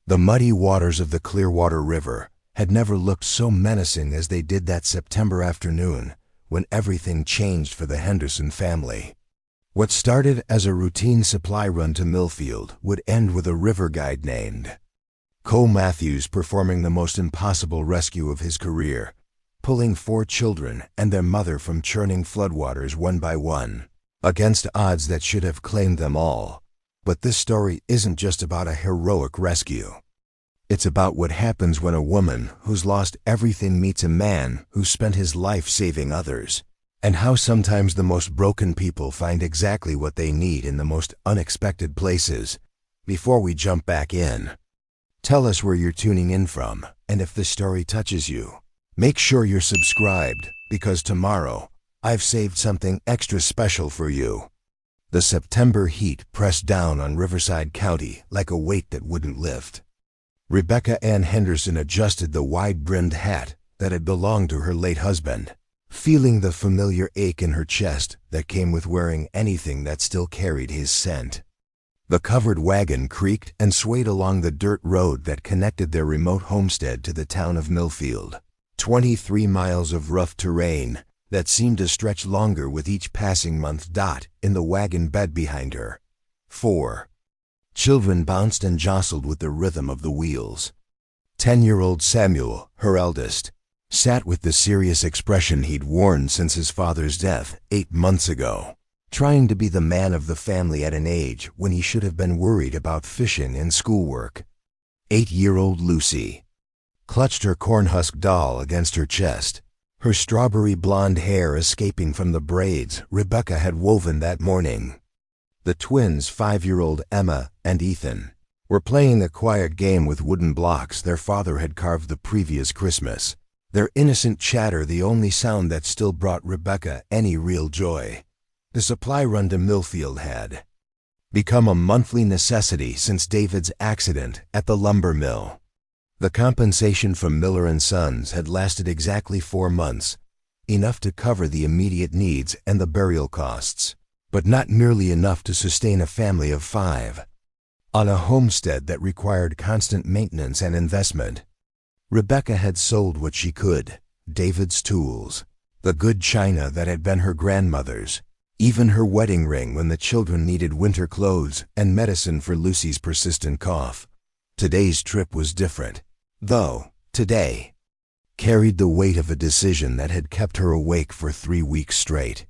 The muddy waters of the Clearwater River had never looked so menacing as they did that September afternoon when everything changed for the Henderson family. What started as a routine supply run to Millfield would end with a river guide named Cole Matthews performing the most impossible rescue of his career, pulling 4 children and their mother from churning floodwaters one by one, against odds that should have claimed them all. But this story isn't just about a heroic rescue. It's about what happens when a woman who's lost everything meets a man who spent his life saving others, and how sometimes the most broken people find exactly what they need in the most unexpected places. Before we jump back in, tell us where you're tuning in from, and if this story touches you, make sure you're subscribed, because tomorrow I've saved something extra special for you. The September heat pressed down on Riverside County like a weight that wouldn't lift. Rebecca Ann Henderson adjusted the wide-brimmed hat that had belonged to her late husband, feeling the familiar ache in her chest that came with wearing anything that still carried his scent. The covered wagon creaked and swayed along the dirt road that connected their remote homestead to the town of Millfield. 23 miles of rough terrain that seemed to stretch longer with each passing month. In the wagon bed behind her, 4 children bounced and jostled with the rhythm of the wheels. 10-year-old Samuel, her eldest, sat with the serious expression he'd worn since his father's death 8 months ago, trying to be the man of the family at an age when he should have been worried about fishing and schoolwork. 8-year-old Lucy clutched her cornhusk doll against her chest, her strawberry blonde hair escaping from the braids Rebecca had woven that morning. The twins, 5-year-old Emma and Ethan, were playing a quiet game with wooden blocks their father had carved the previous Christmas, their innocent chatter the only sound that still brought Rebecca any real joy. The supply run to Millfield had become a monthly necessity since David's accident at the lumber mill. The compensation from Miller & Sons had lasted exactly 4 months, enough to cover the immediate needs and the burial costs, but not nearly enough to sustain a family of 5. On a homestead that required constant maintenance and investment, Rebecca had sold what she could: David's tools, the good china that had been her grandmother's, even her wedding ring when the children needed winter clothes and medicine for Lucy's persistent cough. Today's trip was different, though. Today carried the weight of a decision that had kept her awake for 3 weeks straight.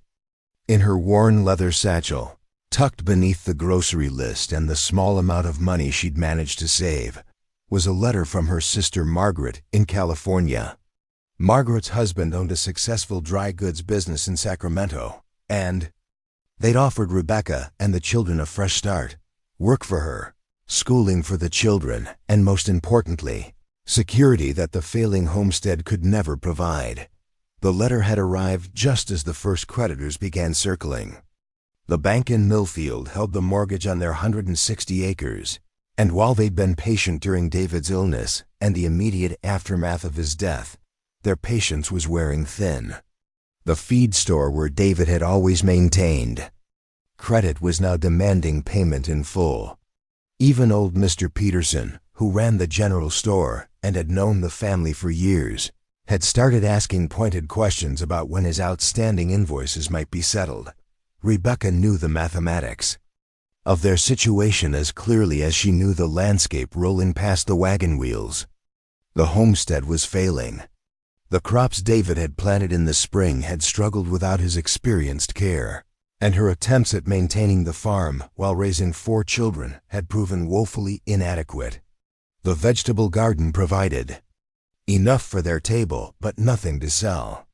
In her worn leather satchel, tucked beneath the grocery list and the small amount of money she'd managed to save, was a letter from her sister Margaret in California. Margaret's husband owned a successful dry goods business in Sacramento, and they'd offered Rebecca and the children a fresh start, work for her, schooling for the children, and most importantly, security that the failing homestead could never provide. The letter had arrived just as the first creditors began circling. The bank in Millfield held the mortgage on their 160 acres, and while they'd been patient during David's illness and the immediate aftermath of his death, their patience was wearing thin. The feed store where David had always maintained credit was now demanding payment in full. Even old Mr. Peterson, who ran the general store and had known the family for years, had started asking pointed questions about when his outstanding invoices might be settled. Rebecca knew the mathematics of their situation as clearly as she knew the landscape rolling past the wagon wheels. The homestead was failing. The crops David had planted in the spring had struggled without his experienced care, and her attempts at maintaining the farm while raising 4 children had proven woefully inadequate. The vegetable garden provided enough for their table, but nothing to sell.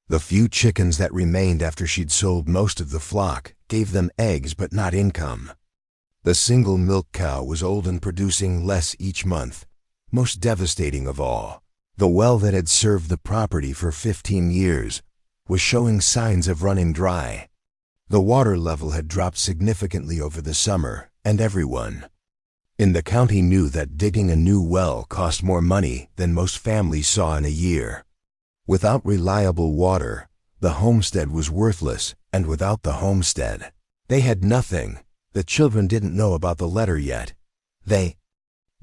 The few chickens that remained after she'd sold most of the flock gave them eggs but not income. The single milk cow was old and producing less each month. Most devastating of all, the well that had served the property for 15 years was showing signs of running dry. The water level had dropped significantly over the summer, and everyone in the county knew that digging a new well cost more money than most families saw in a year. Without reliable water, the homestead was worthless, and without the homestead, they had nothing. The children didn't know about the letter yet. They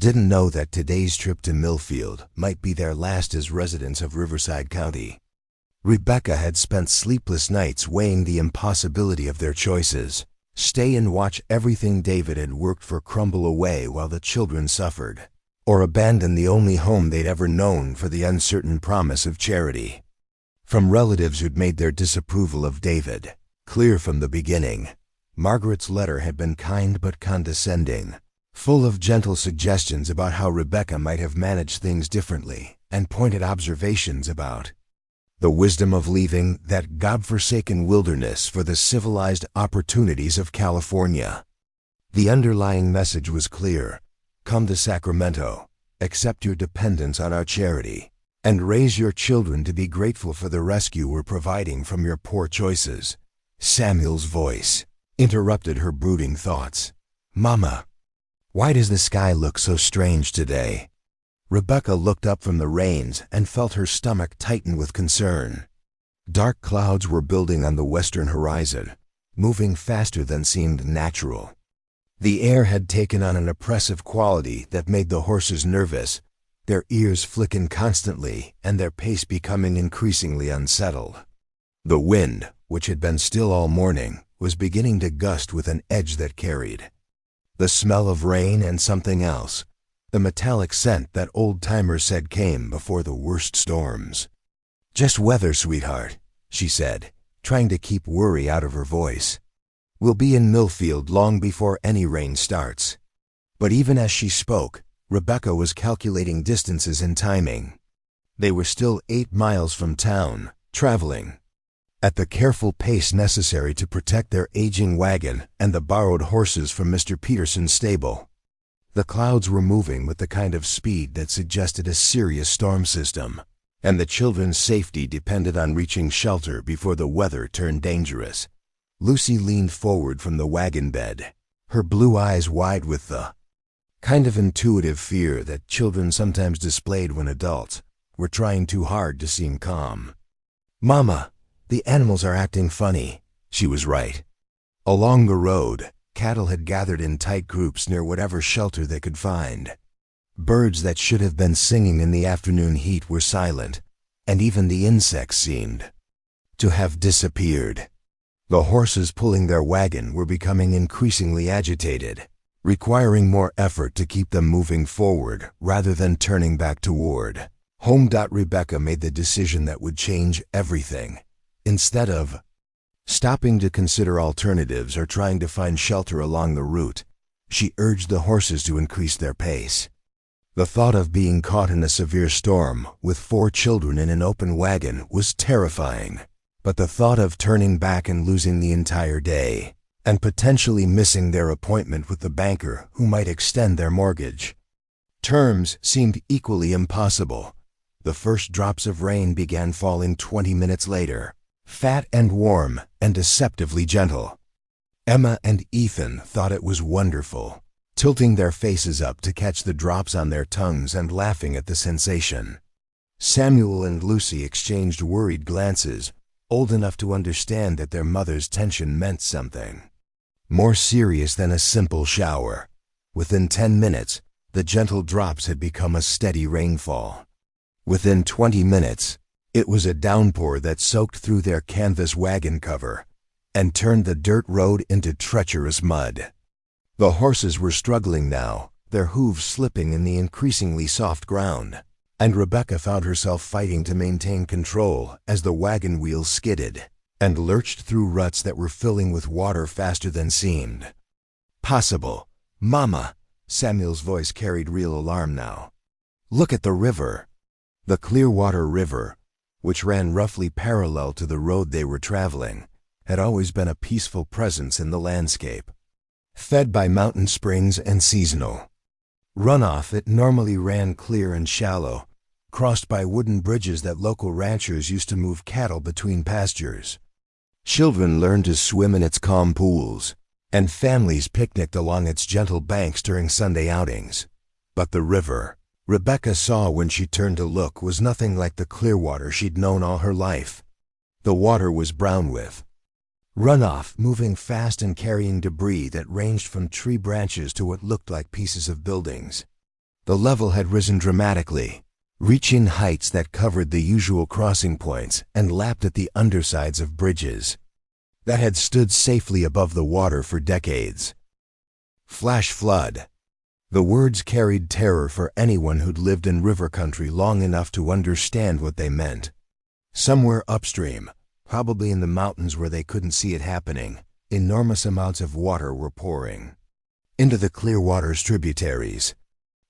didn't know that today's trip to Millfield might be their last as residents of Riverside County. Rebecca had spent sleepless nights weighing the impossibility of their choices: stay and watch everything David had worked for crumble away while the children suffered, or abandon the only home they'd ever known for the uncertain promise of charity. From relatives who'd made their disapproval of David clear from the beginning, Margaret's letter had been kind but condescending, full of gentle suggestions about how Rebecca might have managed things differently, and pointed observations about the wisdom of leaving that God-forsaken wilderness for the civilized opportunities of California. The underlying message was clear: come to Sacramento, accept your dependence on our charity, and raise your children to be grateful for the rescue we're providing from your poor choices. Samuel's voice interrupted her brooding thoughts. "Mama, why does the sky look so strange today?" Rebecca looked up from the reins and felt her stomach tighten with concern. Dark clouds were building on the western horizon, moving faster than seemed natural. The air had taken on an oppressive quality that made the horses nervous, their ears flicking constantly and their pace becoming increasingly unsettled. The wind, which had been still all morning, was beginning to gust with an edge that carried the smell of rain and something else, the metallic scent that old-timers said came before the worst storms. "Just weather, sweetheart," she said, trying to keep worry out of her voice. "We'll be in Millfield long before any rain starts." But even as she spoke, Rebecca was calculating distances and timing. They were still 8 miles from town, traveling at the careful pace necessary to protect their aging wagon and the borrowed horses from Mr. Peterson's stable. The clouds were moving with the kind of speed that suggested a serious storm system, and the children's safety depended on reaching shelter before the weather turned dangerous. Lucy leaned forward from the wagon bed, her blue eyes wide with the kind of intuitive fear that children sometimes displayed when adults were trying too hard to seem calm. "Mama, the animals are acting funny." She was right. Along the road, cattle had gathered in tight groups near whatever shelter they could find. Birds that should have been singing in the afternoon heat were silent, and even the insects seemed to have disappeared. The horses pulling their wagon were becoming increasingly agitated, requiring more effort to keep them moving forward rather than turning back toward home. Rebecca made the decision that would change everything. Instead of stopping to consider alternatives or trying to find shelter along the route, she urged the horses to increase their pace. The thought of being caught in a severe storm with 4 children in an open wagon was terrifying, but the thought of turning back and losing the entire day, and potentially missing their appointment with the banker who might extend their mortgage terms, seemed equally impossible. The first drops of rain began falling 20 minutes later, fat and warm and deceptively gentle. Emma and Ethan thought it was wonderful, tilting their faces up to catch the drops on their tongues and laughing at the sensation. Samuel and Lucy exchanged worried glances, old enough to understand that their mother's tension meant something more serious than a simple shower. Within 10 minutes, the gentle drops had become a steady rainfall. Within 20 minutes, it was a downpour that soaked through their canvas wagon cover and turned the dirt road into treacherous mud. The horses were struggling now, their hooves slipping in the increasingly soft ground, and Rebecca found herself fighting to maintain control as the wagon wheels skidded and lurched through ruts that were filling with water faster than seemed possible. "Mama," Samuel's voice carried real alarm now. "Look at the river." The Clearwater River, which ran roughly parallel to the road they were traveling, had always been a peaceful presence in the landscape. Fed by mountain springs and seasonal runoff, it normally ran clear and shallow, crossed by wooden bridges that local ranchers used to move cattle between pastures. Children learned to swim in its calm pools, and families picnicked along its gentle banks during Sunday outings. But the river, Rebecca saw when she turned to look, was nothing like the Clearwater she'd known all her life. The water was brown with runoff, moving fast and carrying debris that ranged from tree branches to what looked like pieces of buildings. The level had risen dramatically, reaching heights that covered the usual crossing points and lapped at the undersides of bridges that had stood safely above the water for decades. Flash flood. The words carried terror for anyone who'd lived in river country long enough to understand what they meant. Somewhere upstream, probably in the mountains where they couldn't see it happening, enormous amounts of water were pouring into the Clearwater's tributaries.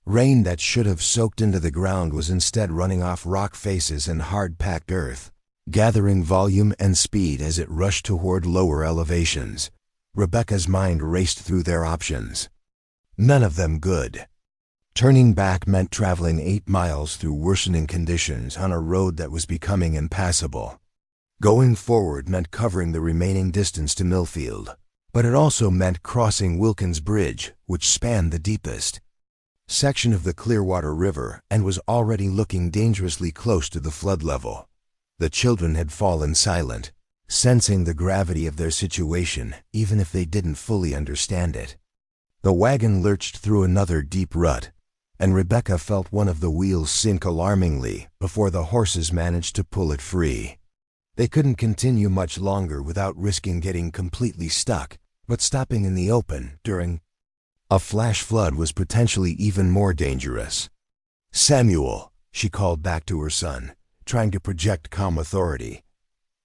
Rain that should have soaked into the ground was instead running off rock faces and hard-packed earth, gathering volume and speed as it rushed toward lower elevations. Rebecca's mind raced through their options. None of them good. Turning back meant traveling 8 miles through worsening conditions on a road that was becoming impassable. Going forward meant covering the remaining distance to Millfield, but it also meant crossing Wilkins Bridge, which spanned the deepest section of the Clearwater River and was already looking dangerously close to the flood level. The children had fallen silent, sensing the gravity of their situation even if they didn't fully understand it. The wagon lurched through another deep rut, and Rebecca felt one of the wheels sink alarmingly before the horses managed to pull it free. They couldn't continue much longer without risking getting completely stuck, but stopping in the open during a flash flood was potentially even more dangerous. "Samuel," she called back to her son, trying to project calm authority,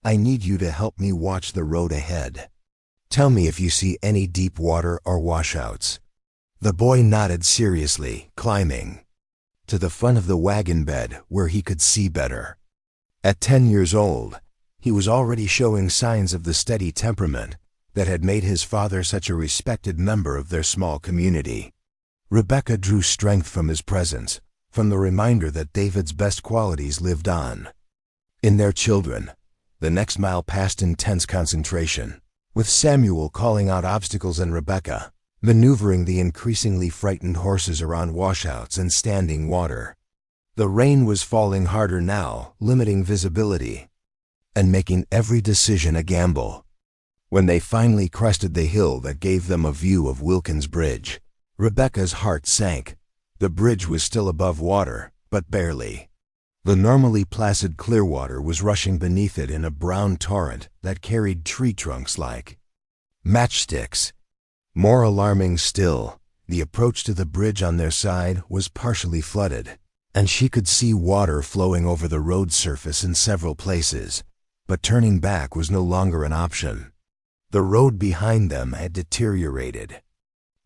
"I need you to help me watch the road ahead. Tell me if you see any deep water or washouts." The boy nodded seriously, climbing to the front of the wagon bed where he could see better. At 10 years old, he was already showing signs of the steady temperament that had made his father such a respected member of their small community. Rebecca drew strength from his presence, from the reminder that David's best qualities lived on in their children. The next mile passed in tense concentration, with Samuel calling out obstacles and Rebecca maneuvering the increasingly frightened horses around washouts and standing water. The rain was falling harder now, limiting visibility and making every decision a gamble. When they finally crested the hill that gave them a view of Wilkins Bridge, Rebecca's heart sank. The bridge was still above water, but barely. The normally placid Clearwater was rushing beneath it in a brown torrent that carried tree trunks like matchsticks. More alarming still, the approach to the bridge on their side was partially flooded, and she could see water flowing over the road surface in several places, but turning back was no longer an option. The road behind them had deteriorated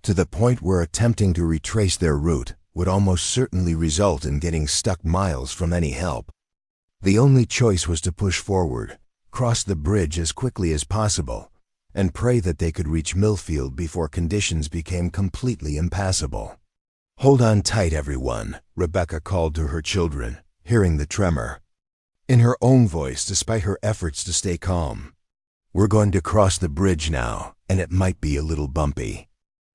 to the point where attempting to retrace their route would almost certainly result in getting stuck miles from any help. The only choice was to push forward, cross the bridge as quickly as possible, and pray that they could reach Millfield before conditions became completely impassable. "Hold on tight, everyone," Rebecca called to her children, hearing the tremor in her own voice despite her efforts to stay calm. "We're going to cross the bridge now, and it might be a little bumpy."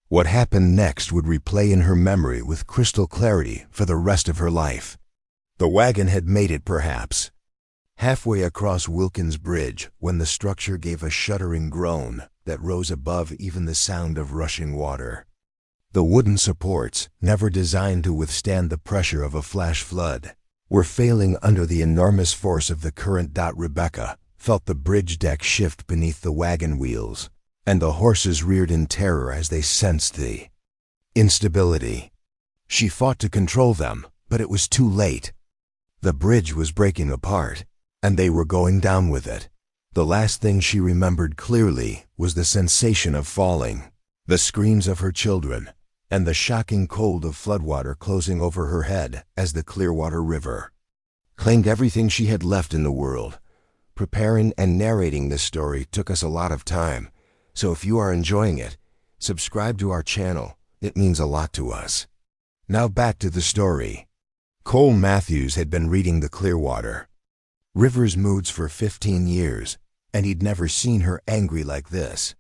What happened next would replay in her memory with crystal clarity for the rest of her life. The wagon had made it, perhaps, halfway across Wilkins Bridge when the structure gave a shuddering groan that rose above even the sound of rushing water. The wooden supports, never designed to withstand the pressure of a flash flood, were failing under the enormous force of the current. Rebecca felt the bridge deck shift beneath the wagon wheels, and the horses reared in terror as they sensed the instability. She fought to control them, but it was too late. The bridge was breaking apart, and they were going down with it. The last thing she remembered clearly was the sensation of falling, the screams of her children, and the shocking cold of floodwater closing over her head as the Clearwater River claimed everything she had left in the world. Preparing and narrating this story took us a lot of time, so if you are enjoying it, subscribe to our channel. It means a lot to us. Now back to the story. Cole Matthews had been reading the Clearwater River's moods for 15 years, and he'd never seen her angry like this.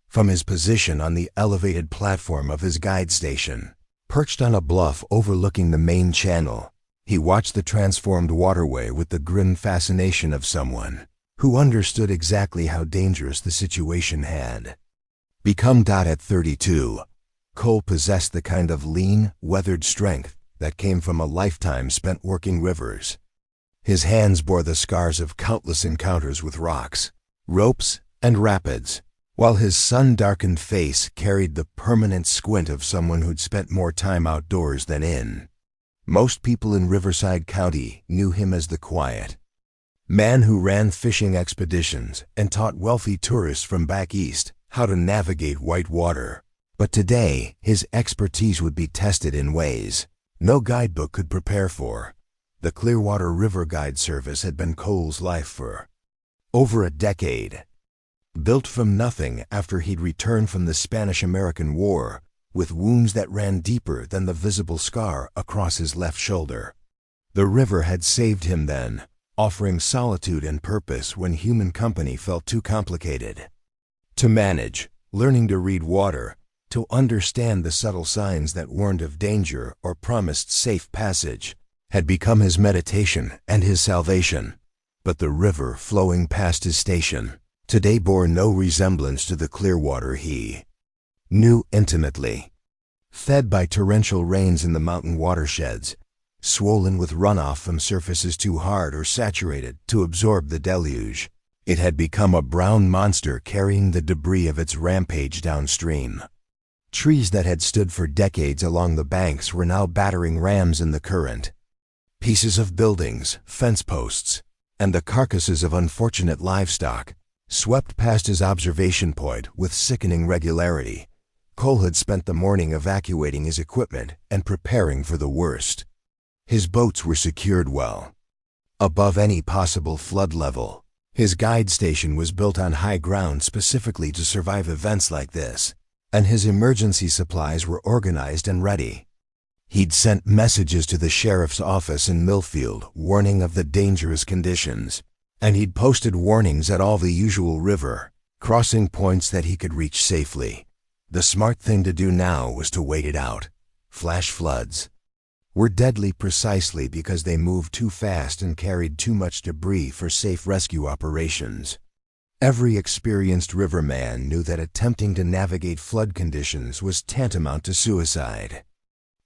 From his position on the elevated platform of his guide station, perched on a bluff overlooking the main channel, he watched the transformed waterway with the grim fascination of someone who understood exactly how dangerous the situation had become. At 32, Cole possessed the kind of lean, weathered strength that came from a lifetime spent working rivers. His hands bore the scars of countless encounters with rocks, ropes, and rapids, while his sun-darkened face carried the permanent squint of someone who'd spent more time outdoors than in. Most people in Riverside County knew him as the quiet man who ran fishing expeditions and taught wealthy tourists from back east how to navigate white water. But today, his expertise would be tested in ways no guidebook could prepare for. The Clearwater River Guide Service had been Cole's life for over a decade. Built from nothing after he'd returned from the Spanish-American War, with wounds that ran deeper than the visible scar across his left shoulder. The river had saved him then, offering solitude and purpose when human company felt too complicated to manage, learning to read water, to understand the subtle signs that warned of danger or promised safe passage, had become his meditation and his salvation. But the river flowing past his station today bore no resemblance to the Clearwater he knew intimately. Fed by torrential rains in the mountain watersheds, swollen with runoff from surfaces too hard or saturated to absorb the deluge, it had become a brown monster carrying the debris of its rampage downstream. Trees that had stood for decades along the banks were now battering rams in the current. Pieces of buildings, fence posts, and the carcasses of unfortunate livestock swept past his observation point with sickening regularity. Cole had spent the morning evacuating his equipment and preparing for the worst. His boats were secured well above any possible flood level. His guide station was built on high ground specifically to survive events like this, and his emergency supplies were organized and ready. He'd sent messages to the sheriff's office in Millfield warning of the dangerous conditions, and he'd posted warnings at all the usual river crossing points that he could reach safely. The smart thing to do now was to wait it out. Flash floods were deadly precisely because they moved too fast and carried too much debris for safe rescue operations. Every experienced riverman knew that attempting to navigate flood conditions was tantamount to suicide.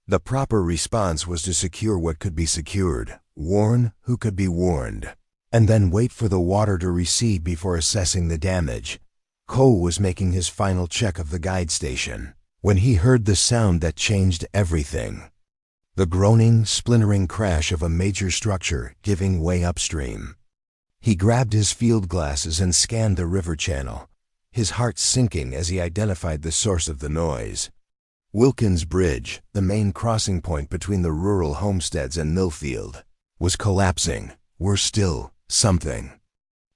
The proper response was to secure what could be secured, warn who could be warned, and then wait for the water to recede before assessing the damage. Cole was making his final check of the guide station when he heard the sound that changed everything. The groaning, splintering crash of a major structure giving way upstream. He grabbed his field glasses and scanned the river channel, his heart sinking as he identified the source of the noise. Wilkins Bridge, the main crossing point between the rural homesteads and Millfield, was collapsing. Worse still, something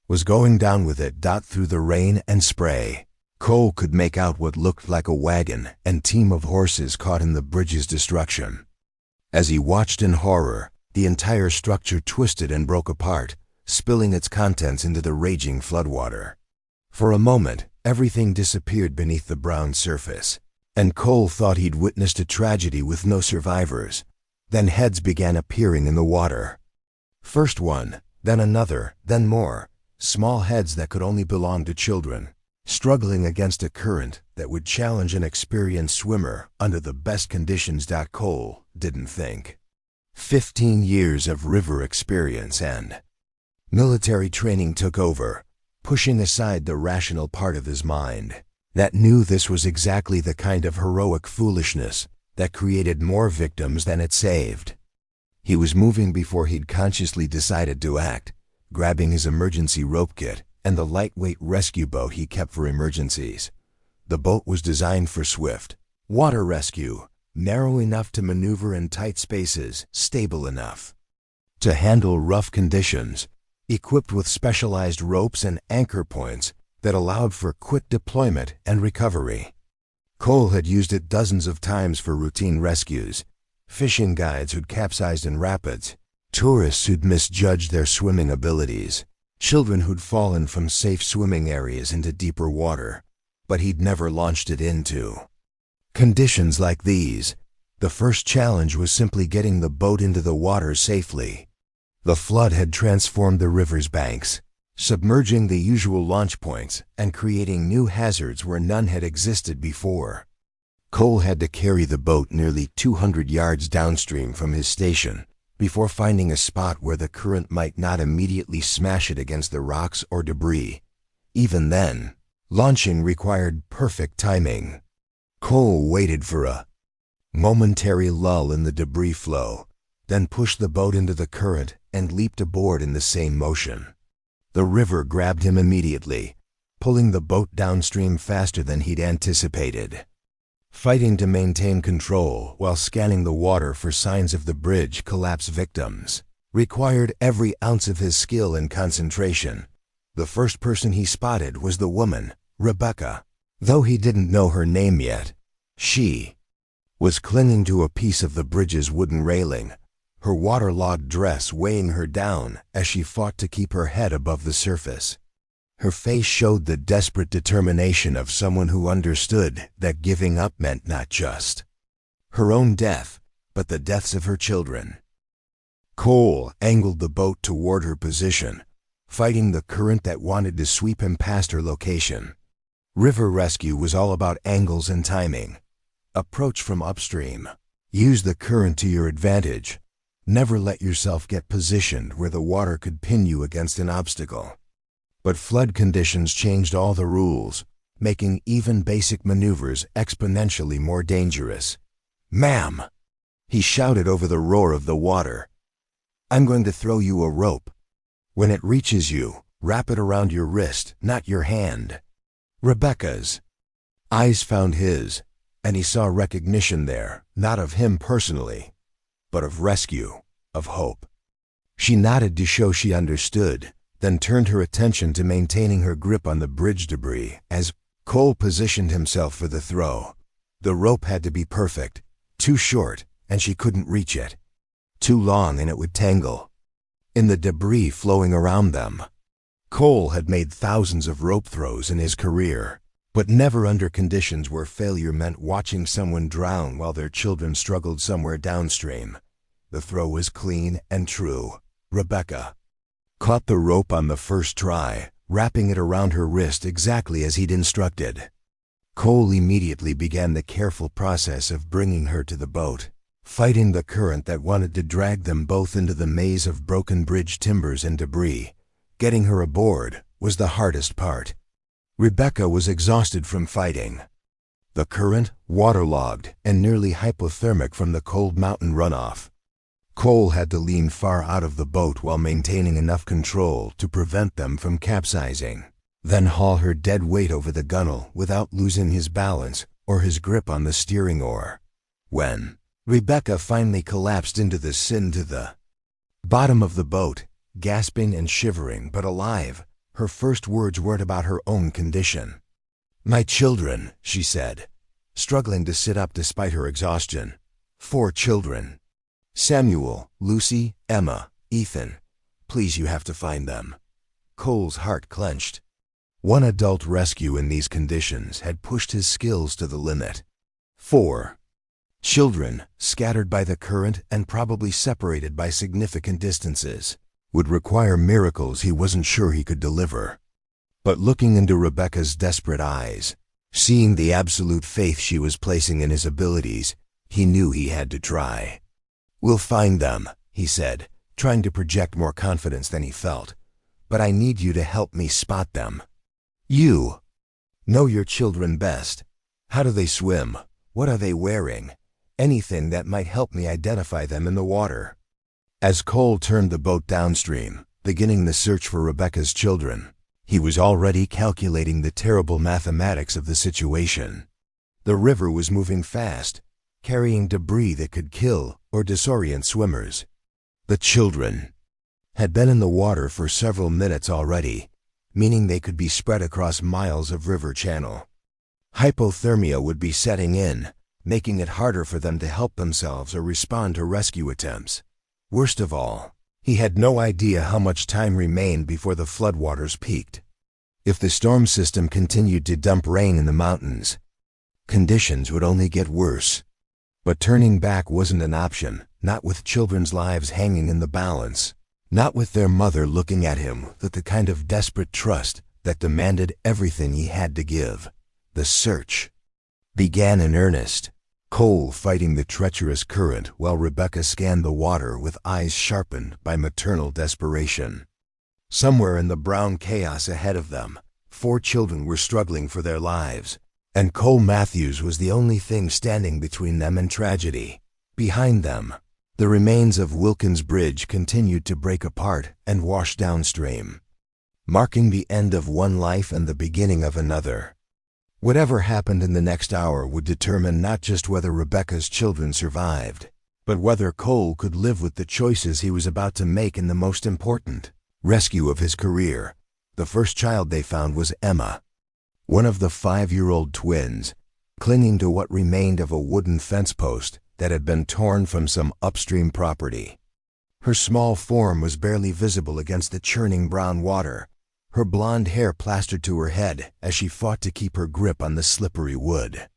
was going down with it. Through the rain and spray, Cole could make out what looked like a wagon and team of horses caught in the bridge's destruction. As he watched in horror, the entire structure twisted and broke apart, spilling its contents into the raging floodwater. For a moment, everything disappeared beneath the brown surface, and Cole thought he'd witnessed a tragedy with no survivors. Then heads began appearing in the water. First one, then another, then more, small heads that could only belong to children, struggling against a current that would challenge an experienced swimmer under the best conditions. Cole didn't think. 15 years of river experience and military training took over, pushing aside the rational part of his mind that knew this was exactly the kind of heroic foolishness that created more victims than it saved. He was moving before he'd consciously decided to act, grabbing his emergency rope kit and the lightweight rescue boat he kept for emergencies. The boat was designed for swift water rescue, narrow enough to maneuver in tight spaces, stable enough to handle rough conditions, equipped with specialized ropes and anchor points that allowed for quick deployment and recovery. Cole had used it dozens of times for routine rescues, fishing guides who'd capsized in rapids, tourists who'd misjudged their swimming abilities, children who'd fallen from safe swimming areas into deeper water, but he'd never launched it into conditions like these. The first challenge was simply getting the boat into the water safely. The flood had transformed the river's banks, submerging the usual launch points and creating new hazards where none had existed before. Cole had to carry the boat nearly 200 yards downstream from his station before finding a spot where the current might not immediately smash it against the rocks or debris. Even then, launching required perfect timing. Cole waited for a momentary lull in the debris flow, then pushed the boat into the current and leaped aboard in the same motion. The river grabbed him immediately, pulling the boat downstream faster than he'd anticipated. Fighting to maintain control while scanning the water for signs of the bridge collapse victims required every ounce of his skill and concentration. The first person he spotted was the woman, Rebecca. Though he didn't know her name yet, she was clinging to a piece of the bridge's wooden railing, her waterlogged dress weighing her down as she fought to keep her head above the surface. Her face showed the desperate determination of someone who understood that giving up meant not just her own death, but the deaths of her children. Cole angled the boat toward her position, fighting the current that wanted to sweep him past her location. River rescue was all about angles and timing. Approach from upstream. Use the current to your advantage. Never let yourself get positioned where the water could pin you against an obstacle. But flood conditions changed all the rules, making even basic maneuvers exponentially more dangerous. "Ma'am!" he shouted over the roar of the water. "I'm going to throw you a rope. When it reaches you, wrap it around your wrist, not your hand." Rebecca's eyes found his, and he saw recognition there, not of him personally, but of rescue, of hope. She nodded to show she understood, then turned her attention to maintaining her grip on the bridge debris as Cole positioned himself for the throw. The rope had to be perfect, too short, and she couldn't reach it. Too long and it would tangle in the debris flowing around them. Cole had made thousands of rope throws in his career, but never under conditions where failure meant watching someone drown while their children struggled somewhere downstream. The throw was clean and true. Rebecca caught the rope on the first try, wrapping it around her wrist exactly as he'd instructed. Cole immediately began the careful process of bringing her to the boat, fighting the current that wanted to drag them both into the maze of broken bridge timbers and debris. Getting her aboard was the hardest part. Rebecca was exhausted from fighting. The current, waterlogged and nearly hypothermic from the cold mountain runoff. Cole had to lean far out of the boat while maintaining enough control to prevent them from capsizing, then haul her dead weight over the gunwale without losing his balance or his grip on the steering oar. When Rebecca finally collapsed into the bottom of the boat, gasping and shivering but alive, her first words weren't about her own condition. "My children," she said, struggling to sit up despite her exhaustion. 4 children. "Samuel, Lucy, Emma, Ethan. Please, you have to find them." Cole's heart clenched. One adult rescue in these conditions had pushed his skills to the limit. 4 children, scattered by the current and probably separated by significant distances, would require miracles he wasn't sure he could deliver. But looking into Rebecca's desperate eyes, seeing the absolute faith she was placing in his abilities, he knew he had to try. "We'll find them," he said, trying to project more confidence than he felt. "But I need you to help me spot them. You know your children best. How do they swim? What are they wearing? Anything that might help me identify them in the water." As Cole turned the boat downstream, beginning the search for Rebecca's children, he was already calculating the terrible mathematics of the situation. The river was moving fast, carrying debris that could kill or disorient swimmers. The children had been in the water for several minutes already, meaning they could be spread across miles of river channel. Hypothermia would be setting in, making it harder for them to help themselves or respond to rescue attempts. Worst of all, he had no idea how much time remained before the floodwaters peaked. If the storm system continued to dump rain in the mountains, conditions would only get worse. But turning back wasn't an option, not with children's lives hanging in the balance, not with their mother looking at him with the kind of desperate trust that demanded everything he had to give. The search began in earnest, Cole fighting the treacherous current while Rebecca scanned the water with eyes sharpened by maternal desperation. Somewhere in the brown chaos ahead of them, 4 children were struggling for their lives, and Cole Matthews was the only thing standing between them and tragedy. Behind them, the remains of Wilkins Bridge continued to break apart and wash downstream, marking the end of one life and the beginning of another. Whatever happened in the next hour would determine not just whether Rebecca's children survived, but whether Cole could live with the choices he was about to make in the most important rescue of his career. The first child they found was Emma, one of the 5-year-old twins, clinging to what remained of a wooden fence post that had been torn from some upstream property. Her small form was barely visible against the churning brown water, her blonde hair plastered to her head as she fought to keep her grip on the slippery wood.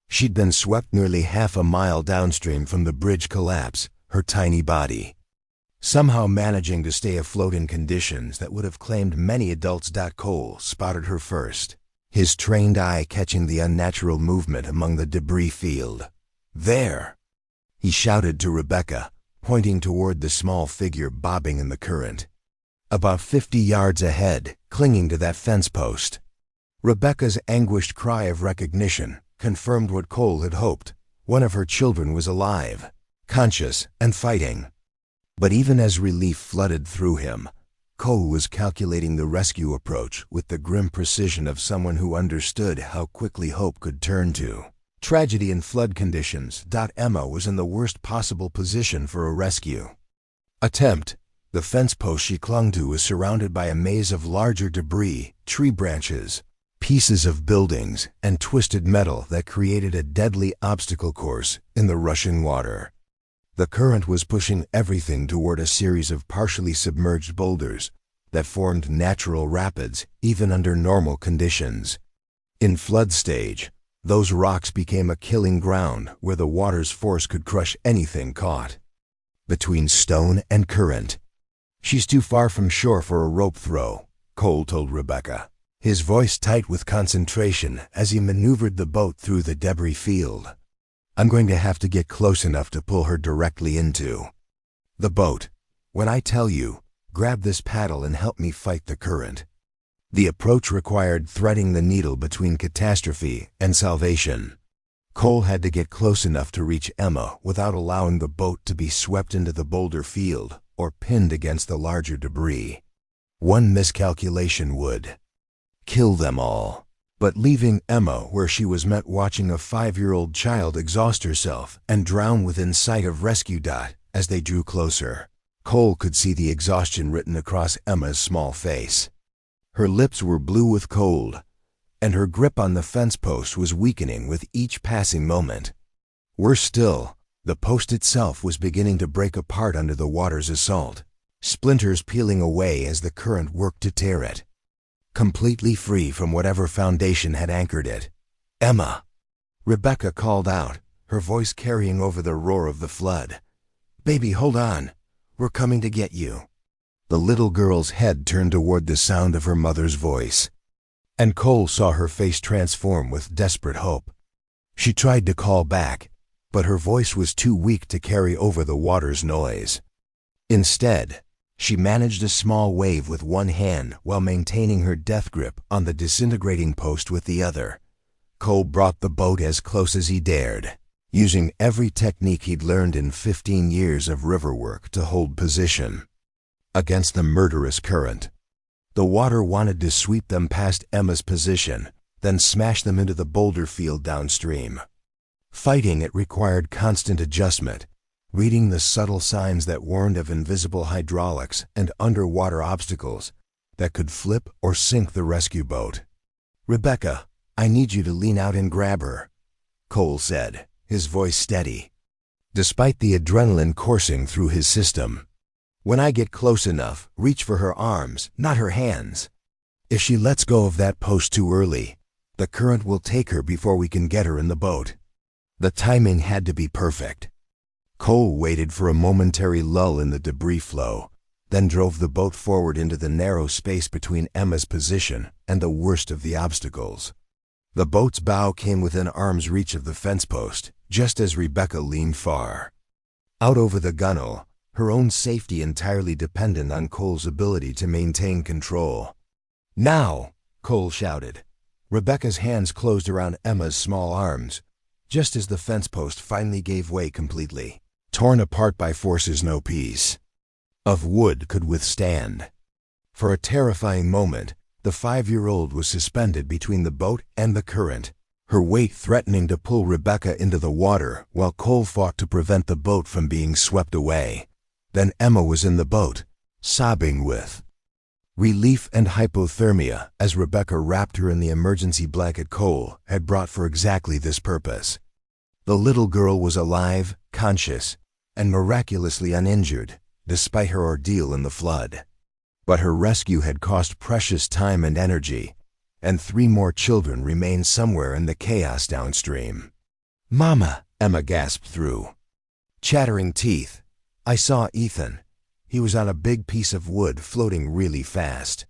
She'd been swept nearly half a mile downstream from the bridge collapse, her tiny body somehow managing to stay afloat in conditions that would have claimed many adults. Cole spotted her first, his trained eye catching the unnatural movement among the debris field. "There!" he shouted to Rebecca, pointing toward the small figure bobbing in the current, about 50 yards ahead, clinging to that fence post. Rebecca's anguished cry of recognition confirmed what Cole had hoped. One of her children was alive, conscious, and fighting. But even as relief flooded through him, Cole was calculating the rescue approach with the grim precision of someone who understood how quickly hope could turn to tragedy in flood conditions. Emma was in the worst possible position for a rescue attempt. The fence post she clung to was surrounded by a maze of larger debris, tree branches, pieces of buildings, and twisted metal that created a deadly obstacle course in the rushing water. The current was pushing everything toward a series of partially submerged boulders that formed natural rapids even under normal conditions. In flood stage, those rocks became a killing ground where the water's force could crush anything caught between stone and current. "She's too far from shore for a rope throw," Cole told Rebecca, his voice tight with concentration as he maneuvered the boat through the debris field. "I'm going to have to get close enough to pull her directly into the boat. When I tell you, grab this paddle and help me fight the current." The approach required threading the needle between catastrophe and salvation. Cole had to get close enough to reach Emma without allowing the boat to be swept into the boulder field or pinned against the larger debris. One miscalculation would kill them all. But leaving Emma where she was meant watching a 5-year-old child exhaust herself and drown within sight of rescue. As they drew closer, Cole could see the exhaustion written across Emma's small face. Her lips were blue with cold, and her grip on the fence post was weakening with each passing moment. Worse still, the post itself was beginning to break apart under the water's assault, splinters peeling away as the current worked to tear it completely free from whatever foundation had anchored it. "Emma!" Rebecca called out, her voice carrying over the roar of the flood. "Baby, hold on. We're coming to get you." The little girl's head turned toward the sound of her mother's voice, and Cole saw her face transform with desperate hope. She tried to call back, but her voice was too weak to carry over the water's noise. Instead, she managed a small wave with one hand while maintaining her death grip on the disintegrating post with the other. Cole brought the boat as close as he dared, using every technique he'd learned in 15 years of river work to hold position against the murderous current. The water wanted to sweep them past Emma's position, then smash them into the boulder field downstream. Fighting it required constant adjustment, reading the subtle signs that warned of invisible hydraulics and underwater obstacles that could flip or sink the rescue boat. "Rebecca, I need you to lean out and grab her," Cole said, his voice steady, despite the adrenaline coursing through his system. "When I get close enough, reach for her arms, not her hands. If she lets go of that post too early, the current will take her before we can get her in the boat." The timing had to be perfect. Cole waited for a momentary lull in the debris flow, then drove the boat forward into the narrow space between Emma's position and the worst of the obstacles. The boat's bow came within arm's reach of the fence post, just as Rebecca leaned far out over the gunwale, her own safety entirely dependent on Cole's ability to maintain control. "Now!" Cole shouted. Rebecca's hands closed around Emma's small arms, just as the fence post finally gave way completely, torn apart by forces no piece of wood could withstand. For a terrifying moment, the 5-year-old was suspended between the boat and the current, her weight threatening to pull Rebecca into the water while Cole fought to prevent the boat from being swept away. Then Emma was in the boat, sobbing with relief and hypothermia as Rebecca wrapped her in the emergency blanket Cole had brought for exactly this purpose. The little girl was alive, conscious, and miraculously uninjured, despite her ordeal in the flood. But her rescue had cost precious time and energy, and 3 more children remained somewhere in the chaos downstream. "Mama," Emma gasped through chattering teeth, "I saw Ethan. He was on a big piece of wood floating really fast.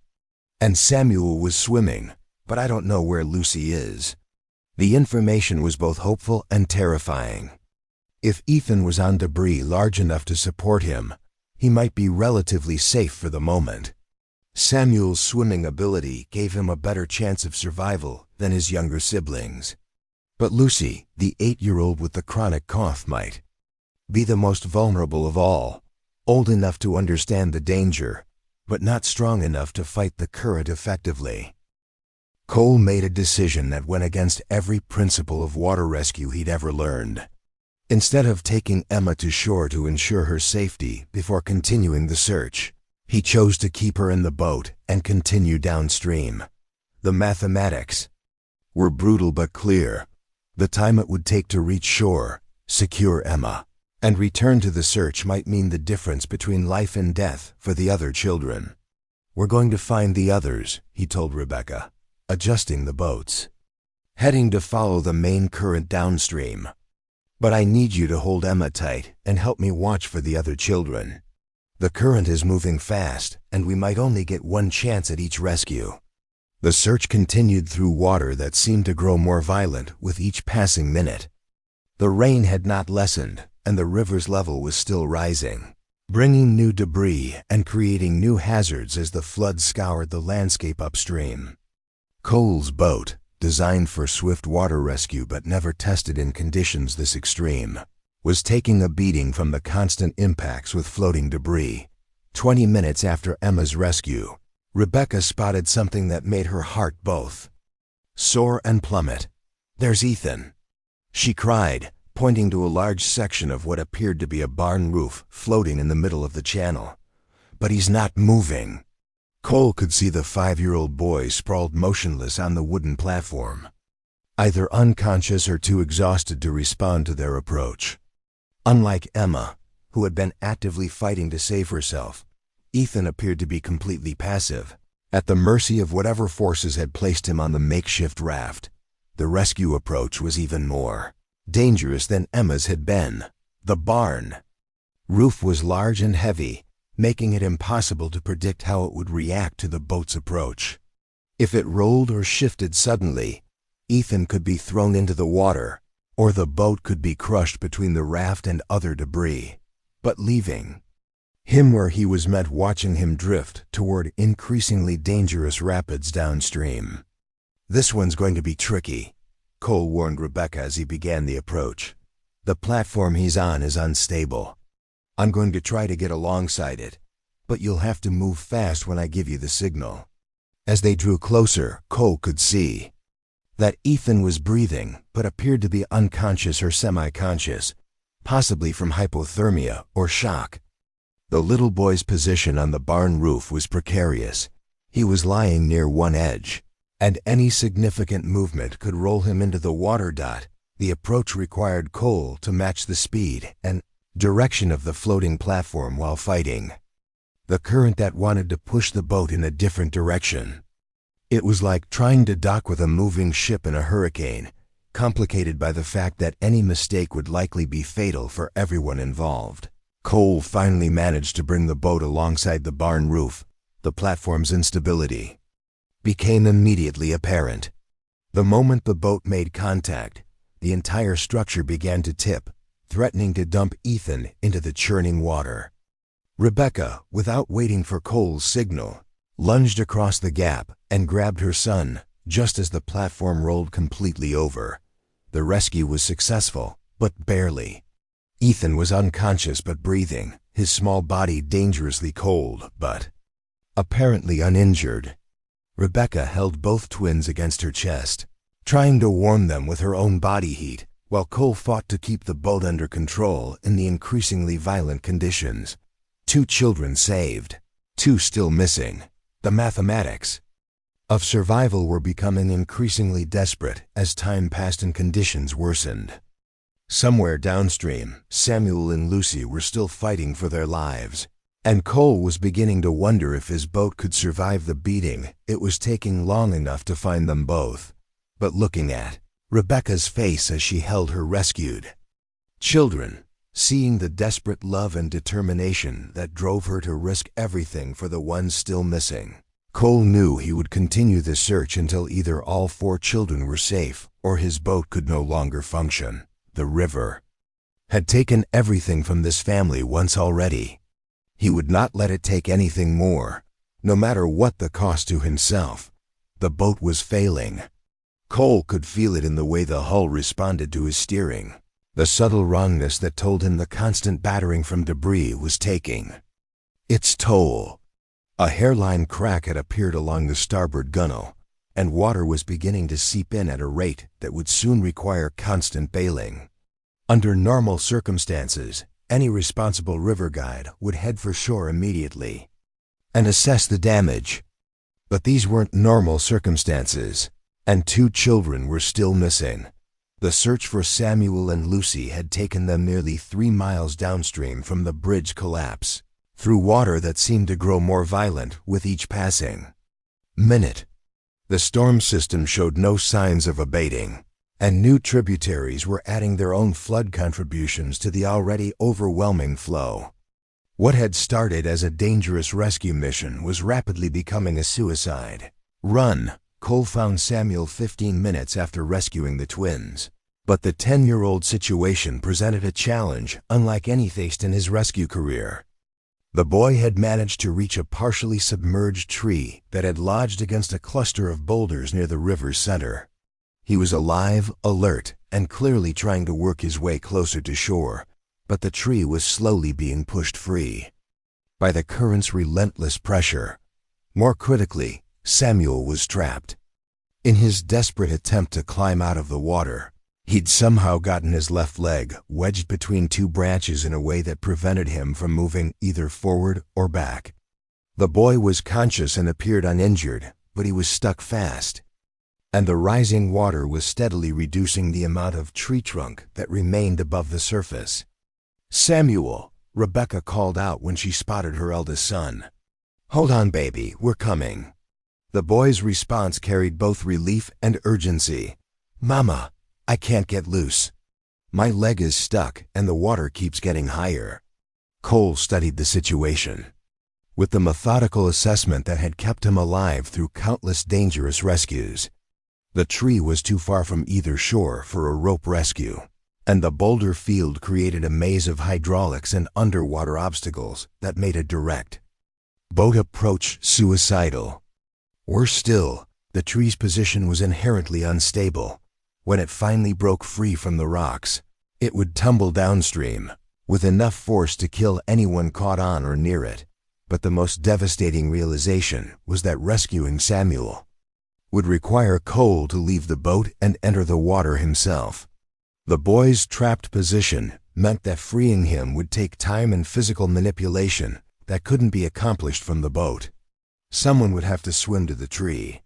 And Samuel was swimming, but I don't know where Lucy is." The information was both hopeful and terrifying. If Ethan was on debris large enough to support him, he might be relatively safe for the moment. Samuel's swimming ability gave him a better chance of survival than his younger siblings. But Lucy, the 8-year-old with the chronic cough, might be the most vulnerable of all, old enough to understand the danger, but not strong enough to fight the current effectively. Cole made a decision that went against every principle of water rescue he'd ever learned. Instead of taking Emma to shore to ensure her safety before continuing the search, he chose to keep her in the boat and continue downstream. The mathematics were brutal but clear. The time it would take to reach shore, secure Emma, and return to the search might mean the difference between life and death for the other children. "We're going to find the others," he told Rebecca, adjusting the boats, heading to follow the main current downstream. "But I need you to hold Emma tight and help me watch for the other children. The current is moving fast, and we might only get one chance at each rescue." The search continued through water that seemed to grow more violent with each passing minute. The rain had not lessened, and the river's level was still rising, bringing new debris and creating new hazards as the flood scoured the landscape upstream. Cole's boat, designed for swift water rescue but never tested in conditions this extreme, was taking a beating from the constant impacts with floating debris. 20 minutes after Emma's rescue, Rebecca spotted something that made her heart both soar and plummet. "There's Ethan," she cried, pointing to a large section of what appeared to be a barn roof floating in the middle of the channel. "But he's not moving." Cole could see the 5-year-old boy sprawled motionless on the wooden platform, either unconscious or too exhausted to respond to their approach. Unlike Emma, who had been actively fighting to save herself, Ethan appeared to be completely passive, at the mercy of whatever forces had placed him on the makeshift raft. The rescue approach was even more dangerous than Emma's had been. The barn roof was large and heavy, making it impossible to predict how it would react to the boat's approach. If it rolled or shifted suddenly, Ethan could be thrown into the water, or the boat could be crushed between the raft and other debris, but leaving him where he was meant, watching him drift toward increasingly dangerous rapids downstream. "This one's going to be tricky," Cole warned Rebecca as he began the approach. "The platform he's on is unstable. I'm going to try to get alongside it, but you'll have to move fast when I give you the signal." As they drew closer, Cole could see that Ethan was breathing, but appeared to be unconscious or semi-conscious, possibly from hypothermia or shock. The little boy's position on the barn roof was precarious. He was lying near one edge, and any significant movement could roll him into the water. The approach required Cole to match the speed and direction of the floating platform while fighting the current that wanted to push the boat in a different direction. It was like trying to dock with a moving ship in a hurricane, complicated by the fact that any mistake would likely be fatal for everyone involved. Cole finally managed to bring the boat alongside the barn roof. The platform's instability became immediately apparent. The moment the boat made contact, the entire structure began to tip, threatening to dump Ethan into the churning water. Rebecca, without waiting for Cole's signal, lunged across the gap and grabbed her son just as the platform rolled completely over. The rescue was successful, but barely. Ethan was unconscious but breathing, his small body dangerously cold, but apparently uninjured. Rebecca held both twins against her chest, trying to warm them with her own body heat, while Cole fought to keep the boat under control in the increasingly violent conditions. 2 children saved, 2 still missing. The mathematics of survival were becoming increasingly desperate as time passed and conditions worsened. Somewhere downstream, Samuel and Lucy were still fighting for their lives, and Cole was beginning to wonder if his boat could survive the beating it was taking long enough to find them both. But looking at Rebecca's face as she held her rescued children, seeing the desperate love and determination that drove her to risk everything for the ones still missing, Cole knew he would continue the search until either all 4 children were safe or his boat could no longer function. The river had taken everything from this family once already. He would not let it take anything more, no matter what the cost to himself. The boat was failing. Cole could feel it in the way the hull responded to his steering, the subtle wrongness that told him the constant battering from debris was taking its toll. A hairline crack had appeared along the starboard gunwale, and water was beginning to seep in at a rate that would soon require constant bailing. Under normal circumstances, any responsible river guide would head for shore immediately and assess the damage. But these weren't normal circumstances, and 2 children were still missing. The search for Samuel and Lucy had taken them nearly 3 miles downstream from the bridge collapse, through water that seemed to grow more violent with each passing minute. The storm system showed no signs of abating, and new tributaries were adding their own flood contributions to the already overwhelming flow. What had started as a dangerous rescue mission was rapidly becoming a suicide run. Cole found Samuel 15 minutes after rescuing the twins, but the 10-year-old situation presented a challenge unlike any faced in his rescue career. The boy had managed to reach a partially submerged tree that had lodged against a cluster of boulders near the river's center. He was alive, alert, and clearly trying to work his way closer to shore, but the tree was slowly being pushed free by the current's relentless pressure. More critically, Samuel was trapped. In his desperate attempt to climb out of the water, he'd somehow gotten his left leg wedged between 2 branches in a way that prevented him from moving either forward or back. The boy was conscious and appeared uninjured, but he was stuck fast, and the rising water was steadily reducing the amount of tree trunk that remained above the surface. "Samuel," Rebecca called out when she spotted her eldest son. "Hold on, baby, we're coming." The boy's response carried both relief and urgency. "Mama, I can't get loose. My leg is stuck and the water keeps getting higher." Cole studied the situation with the methodical assessment that had kept him alive through countless dangerous rescues. The tree was too far from either shore for a rope rescue, and the boulder field created a maze of hydraulics and underwater obstacles that made a direct boat approach suicidal. Worse still, the tree's position was inherently unstable. When it finally broke free from the rocks, it would tumble downstream, with enough force to kill anyone caught on or near it. But the most devastating realization was that rescuing Samuel would require Cole to leave the boat and enter the water himself. The boy's trapped position meant that freeing him would take time and physical manipulation that couldn't be accomplished from the boat. Someone would have to swim to the tree,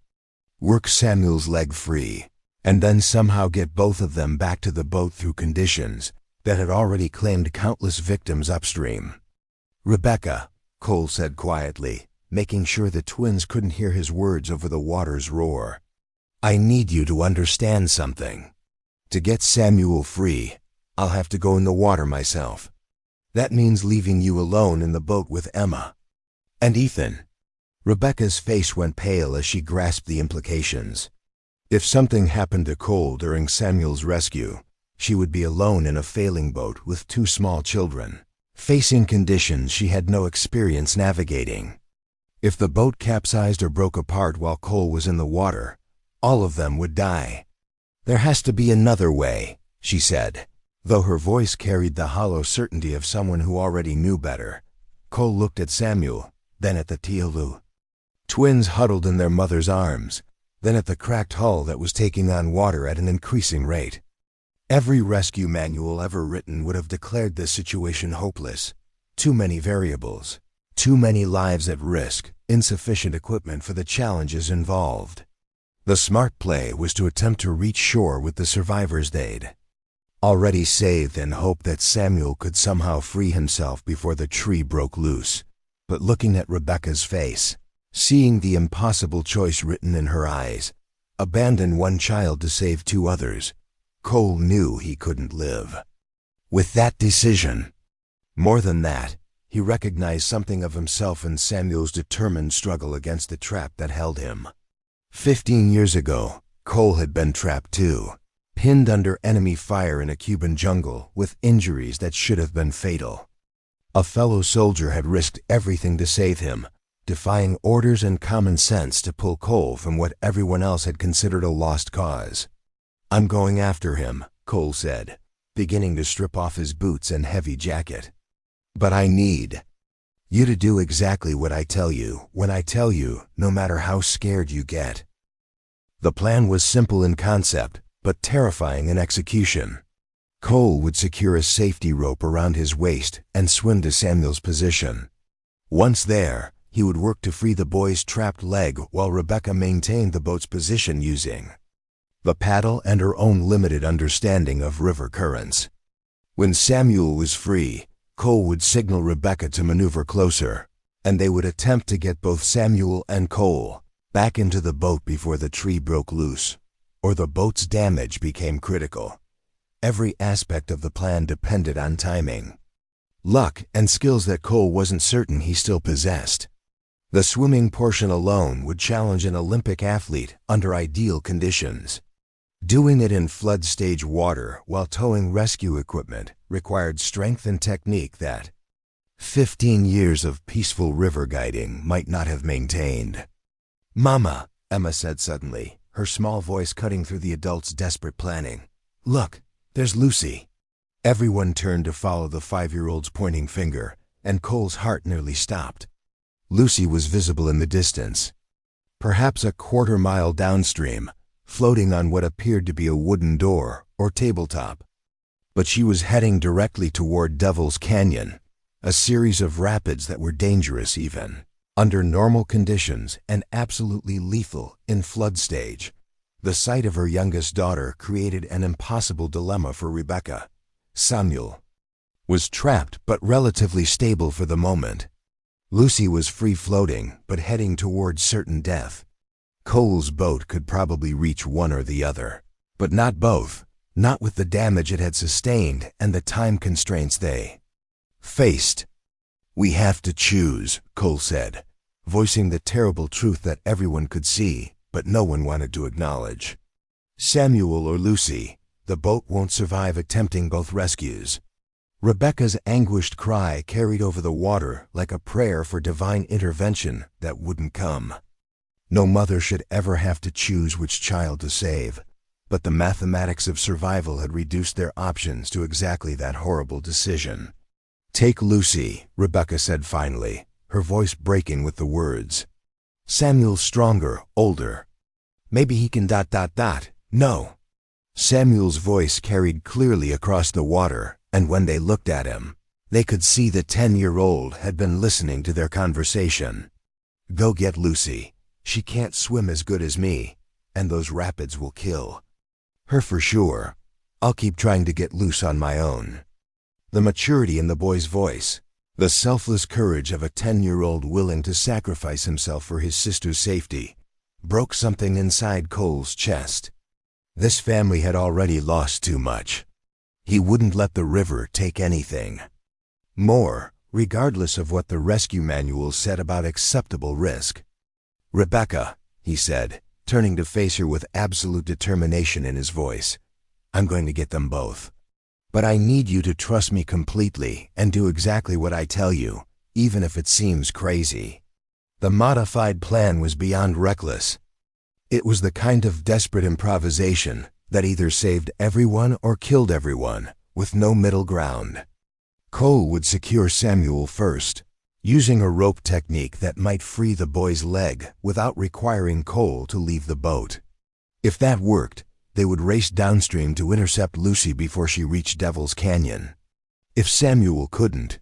work Samuel's leg free, and then somehow get both of them back to the boat through conditions that had already claimed countless victims upstream. "Rebecca," Cole said quietly, making sure the twins couldn't hear his words over the water's roar, "I need you to understand something. To get Samuel free, I'll have to go in the water myself. That means leaving you alone in the boat with Emma and Ethan." Rebecca's face went pale as she grasped the implications. If something happened to Cole during Samuel's rescue, she would be alone in a failing boat with two small children, facing conditions she had no experience navigating. If the boat capsized or broke apart while Cole was in the water, all of them would die. "There has to be another way," she said, though her voice carried the hollow certainty of someone who already knew better. Cole looked at Samuel, then at the Tealu. Twins huddled in their mother's arms, then at the cracked hull that was taking on water at an increasing rate. Every rescue manual ever written would have declared this situation hopeless. Too many variables, too many lives at risk, insufficient equipment for the challenges involved. The smart play was to attempt to reach shore with the survivors they'd already saved and hope that Samuel could somehow free himself before the tree broke loose. But looking at Rebecca's face, seeing the impossible choice written in her eyes, abandon one child to save two others, Cole knew he couldn't live with that decision. More than that, he recognized something of himself in Samuel's determined struggle against the trap that held him. 15 years ago, Cole had been trapped too, pinned under enemy fire in a Cuban jungle with injuries that should have been fatal. A fellow soldier had risked everything to save him, defying orders and common sense to pull Cole from what everyone else had considered a lost cause. "I'm going after him," Cole said, beginning to strip off his boots and heavy jacket. "But I need you to do exactly what I tell you, when I tell you, no matter how scared you get." The plan was simple in concept, but terrifying in execution. Cole would secure a safety rope around his waist and swim to Samuel's position. Once there, he would work to free the boy's trapped leg while Rebecca maintained the boat's position using the paddle and her own limited understanding of river currents. When Samuel was free, Cole would signal Rebecca to maneuver closer, and they would attempt to get both Samuel and Cole back into the boat before the tree broke loose, or the boat's damage became critical. Every aspect of the plan depended on timing, luck, and skills that Cole wasn't certain he still possessed. The swimming portion alone would challenge an Olympic athlete under ideal conditions. Doing it in flood-stage water while towing rescue equipment required strength and technique that 15 years of peaceful river guiding might not have maintained. "Mama," Emma said suddenly, her small voice cutting through the adults' desperate planning. "Look, there's Lucy." Everyone turned to follow the 5-year-old's pointing finger, and Cole's heart nearly stopped. Lucy was visible in the distance, perhaps a quarter-mile downstream, floating on what appeared to be a wooden door or tabletop. But she was heading directly toward Devil's Canyon, a series of rapids that were dangerous even under normal conditions and absolutely lethal in flood stage. The sight of her youngest daughter created an impossible dilemma for Rebecca. Samuel was trapped but relatively stable for the moment. Lucy was free-floating but heading toward certain death. Cole's boat could probably reach one or the other, but not both, not with the damage it had sustained and the time constraints they faced. "We have to choose," Cole said, voicing the terrible truth that everyone could see, but no one wanted to acknowledge. "Samuel or Lucy, the boat won't survive attempting both rescues." Rebecca's anguished cry carried over the water like a prayer for divine intervention that wouldn't come. No mother should ever have to choose which child to save, but the mathematics of survival had reduced their options to exactly that horrible decision. "Take Lucy," Rebecca said finally, her voice breaking with the words. "Samuel's stronger, older. Maybe he can ... No." Samuel's voice carried clearly across the water, and when they looked at him, they could see the 10-year-old had been listening to their conversation. "Go get Lucy. She can't swim as good as me, and those rapids will kill her for sure. I'll keep trying to get loose on my own." The maturity in the boy's voice, the selfless courage of a 10-year-old willing to sacrifice himself for his sister's safety, broke something inside Cole's chest. This family had already lost too much. He wouldn't let the river take anything more, regardless of what the rescue manual said about acceptable risk. "Rebecca," he said, turning to face her with absolute determination in his voice. "I'm going to get them both. But I need you to trust me completely and do exactly what I tell you, even if it seems crazy." The modified plan was beyond reckless. It was the kind of desperate improvisation that either saved everyone or killed everyone, with no middle ground. Cole would secure Samuel first, using a rope technique that might free the boy's leg without requiring Cole to leave the boat. If that worked, they would race downstream to intercept Lucy before she reached Devil's Canyon. If Samuel couldn't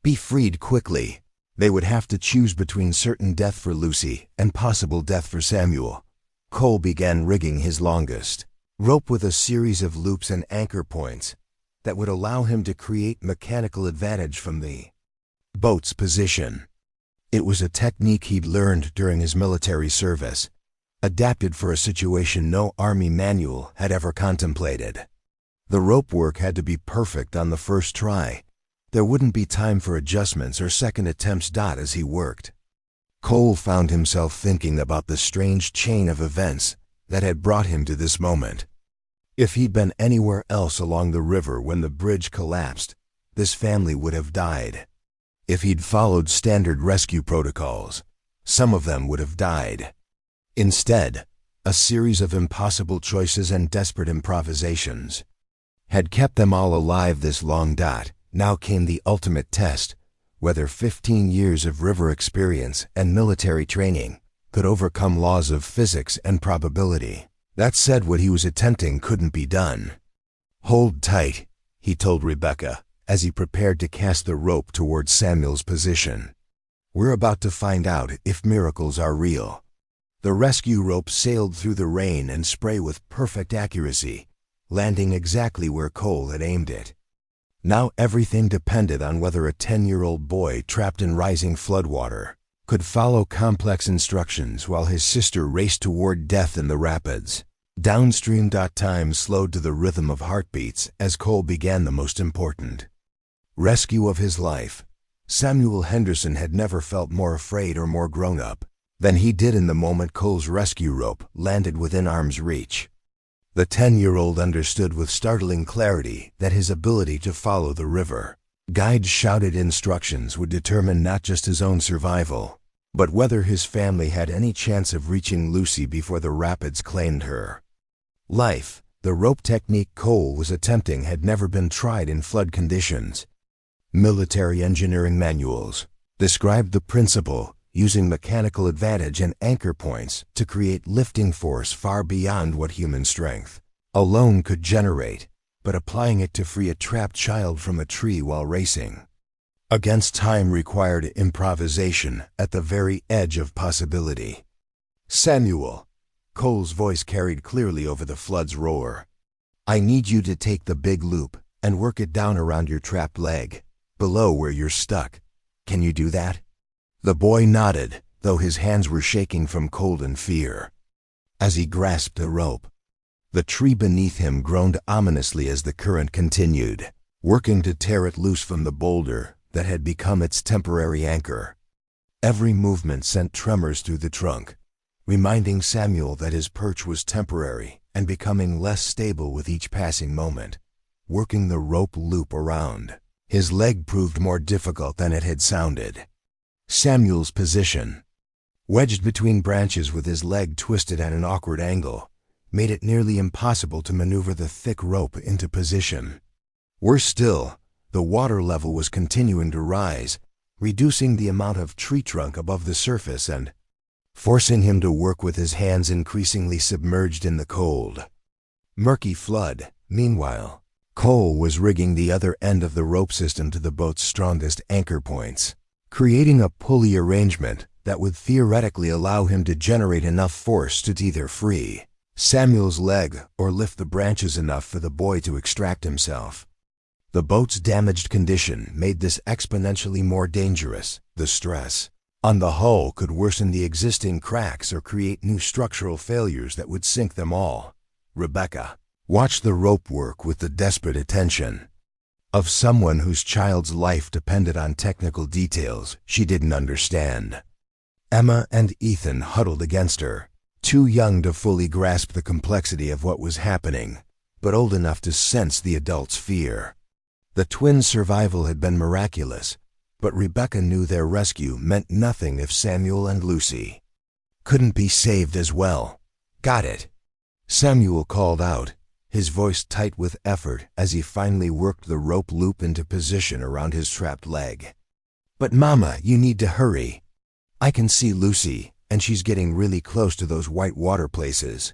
be freed quickly, they would have to choose between certain death for Lucy and possible death for Samuel. Cole began rigging his longest rope with a series of loops and anchor points that would allow him to create mechanical advantage from the boat's position. It was a technique he'd learned during his military service, adapted for a situation no army manual had ever contemplated. The rope work had to be perfect on the first try. There wouldn't be time for adjustments or second attempts. As he worked, Cole found himself thinking about the strange chain of events that had brought him to this moment. If he'd been anywhere else along the river when the bridge collapsed, this family would have died. If he'd followed standard rescue protocols, some of them would have died. Instead, a series of impossible choices and desperate improvisations had kept them all alive this long. Now came the ultimate test, whether 15 years of river experience and military training could overcome laws of physics and probability. That said, what he was attempting couldn't be done. "Hold tight," he told Rebecca, as he prepared to cast the rope towards Samuel's position. "We're about to find out if miracles are real." The rescue rope sailed through the rain and spray with perfect accuracy, landing exactly where Cole had aimed it. Now everything depended on whether a 10-year-old boy trapped in rising floodwater could follow complex instructions while his sister raced toward death in the rapids. Downstream. Time slowed to the rhythm of heartbeats as Cole began the most important rescue of his life. Samuel Henderson had never felt more afraid or more grown-up than he did in the moment Cole's rescue rope landed within arm's reach. The 10-year-old understood with startling clarity that his ability to follow the river guide's shouted instructions would determine not just his own survival, but whether his family had any chance of reaching Lucy before the rapids claimed her life. The rope technique Cole was attempting had never been tried in flood conditions. Military engineering manuals described the principle, using mechanical advantage and anchor points to create lifting force far beyond what human strength alone could generate, but applying it to free a trapped child from a tree while racing against time required improvisation at the very edge of possibility. "Samuel," Cole's voice carried clearly over the flood's roar, "I need you to take the big loop and work it down around your trapped leg, below where you're stuck. Can you do that?" The boy nodded, though his hands were shaking from cold and fear. As he grasped the rope, the tree beneath him groaned ominously as the current continued, working to tear it loose from the boulder that had become its temporary anchor. Every movement sent tremors through the trunk, reminding Samuel that his perch was temporary and becoming less stable with each passing moment. Working the rope loop around his leg proved more difficult than it had sounded. Samuel's position, wedged between branches with his leg twisted at an awkward angle, made it nearly impossible to maneuver the thick rope into position. Worse still, the water level was continuing to rise, reducing the amount of tree trunk above the surface and forcing him to work with his hands increasingly submerged in the cold, murky flood. Meanwhile, Cole was rigging the other end of the rope system to the boat's strongest anchor points, creating a pulley arrangement that would theoretically allow him to generate enough force to either free Samuel's leg or lift the branches enough for the boy to extract himself. The boat's damaged condition made this exponentially more dangerous. The stress on the hull could worsen the existing cracks or create new structural failures that would sink them all. Rebecca watched the rope work with the desperate attention of someone whose child's life depended on technical details she didn't understand. Emma and Ethan huddled against her, too young to fully grasp the complexity of what was happening, but old enough to sense the adult's fear. The twins' survival had been miraculous, but Rebecca knew their rescue meant nothing if Samuel and Lucy couldn't be saved as well. "Got it," Samuel called out, his voice tight with effort as he finally worked the rope loop into position around his trapped leg. "But Mama, you need to hurry. I can see Lucy, and she's getting really close to those white water places."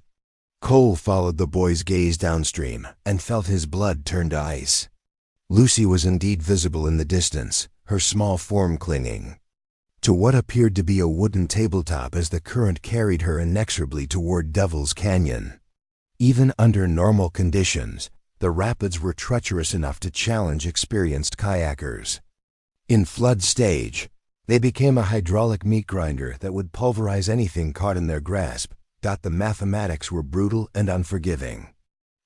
Cole followed the boy's gaze downstream and felt his blood turn to ice. Lucy was indeed visible in the distance, her small form clinging to what appeared to be a wooden tabletop as the current carried her inexorably toward Devil's Canyon. Even under normal conditions, the rapids were treacherous enough to challenge experienced kayakers. In flood stage, they became a hydraulic meat grinder that would pulverize anything caught in their grasp. The mathematics were brutal and unforgiving.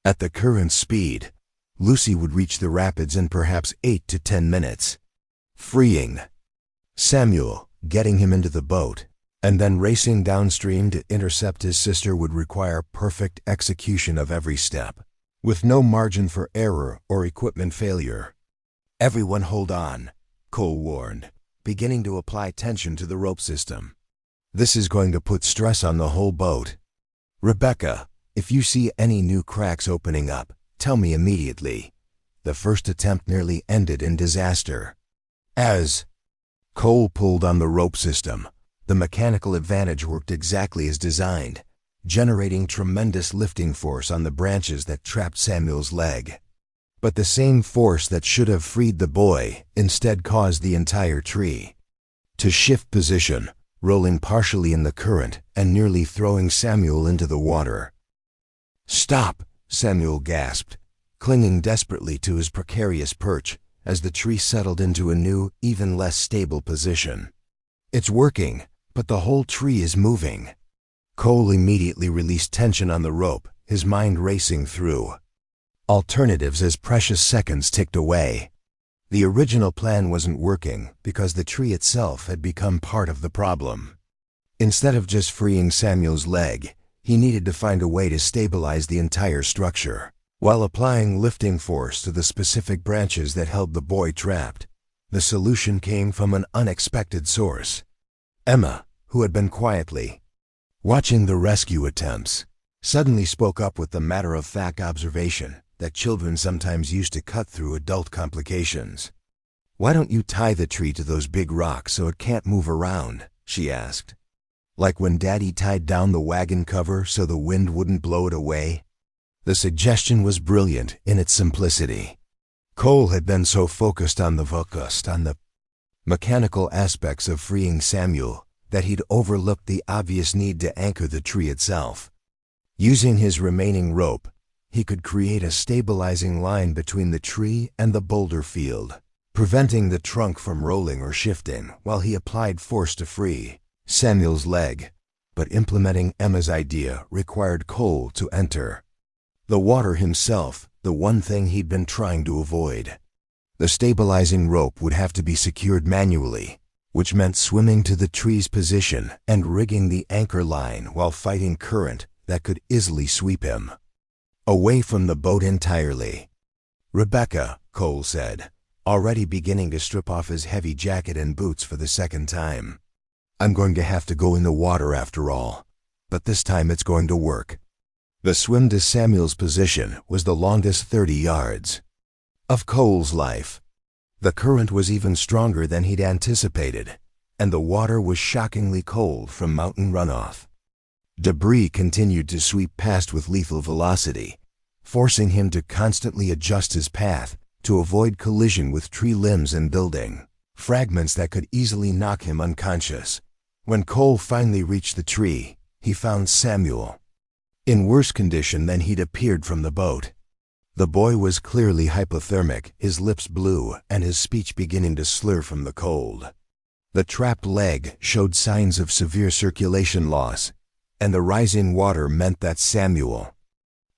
At the current's speed, Lucy would reach the rapids in perhaps 8 to 10 minutes. Freeing Samuel, getting him into the boat, and then racing downstream to intercept his sister would require perfect execution of every step, with no margin for error or equipment failure. "Everyone hold on," Cole warned, beginning to apply tension to the rope system. "This is going to put stress on the whole boat. Rebecca, if you see any new cracks opening up, tell me immediately." The first attempt nearly ended in disaster. As Cole pulled on the rope system, the mechanical advantage worked exactly as designed, generating tremendous lifting force on the branches that trapped Samuel's leg. But the same force that should have freed the boy instead caused the entire tree to shift position, rolling partially in the current and nearly throwing Samuel into the water. "Stop!" Samuel gasped, clinging desperately to his precarious perch as the tree settled into a new, even less stable position. "It's working, but the whole tree is moving." Cole immediately released tension on the rope, his mind racing through alternatives as precious seconds ticked away. The original plan wasn't working because the tree itself had become part of the problem. Instead of just freeing Samuel's leg, he needed to find a way to stabilize the entire structure, while applying lifting force to the specific branches that held the boy trapped. The solution came from an unexpected source. Emma, who had been quietly watching the rescue attempts, suddenly spoke up with the matter-of-fact observation that children sometimes use to cut through adult complications. "Why don't you tie the tree to those big rocks so it can't move around?" she asked. "Like when Daddy tied down the wagon cover so the wind wouldn't blow it away?" The suggestion was brilliant in its simplicity. Cole had been so focused on the mechanical aspects of freeing Samuel that he'd overlooked the obvious need to anchor the tree itself. Using his remaining rope, he could create a stabilizing line between the tree and the boulder field, preventing the trunk from rolling or shifting while he applied force to free Samuel's leg. But implementing Emma's idea required Cole to enter the water himself, the one thing he'd been trying to avoid. The stabilizing rope would have to be secured manually, which meant swimming to the tree's position and rigging the anchor line while fighting current that could easily sweep him away from the boat entirely. "Rebecca," Cole said, already beginning to strip off his heavy jacket and boots for the second time, "I'm going to have to go in the water after all, but this time it's going to work." The swim to Samuel's position was the longest 30 yards of Cole's life. The current was even stronger than he'd anticipated, and the water was shockingly cold from mountain runoff. Debris continued to sweep past with lethal velocity, forcing him to constantly adjust his path to avoid collision with tree limbs and building fragments that could easily knock him unconscious. When Cole finally reached the tree, he found Samuel in worse condition than he'd appeared from the boat. The boy was clearly hypothermic, his lips blue and his speech beginning to slur from the cold. The trapped leg showed signs of severe circulation loss, and the rising water meant that Samuel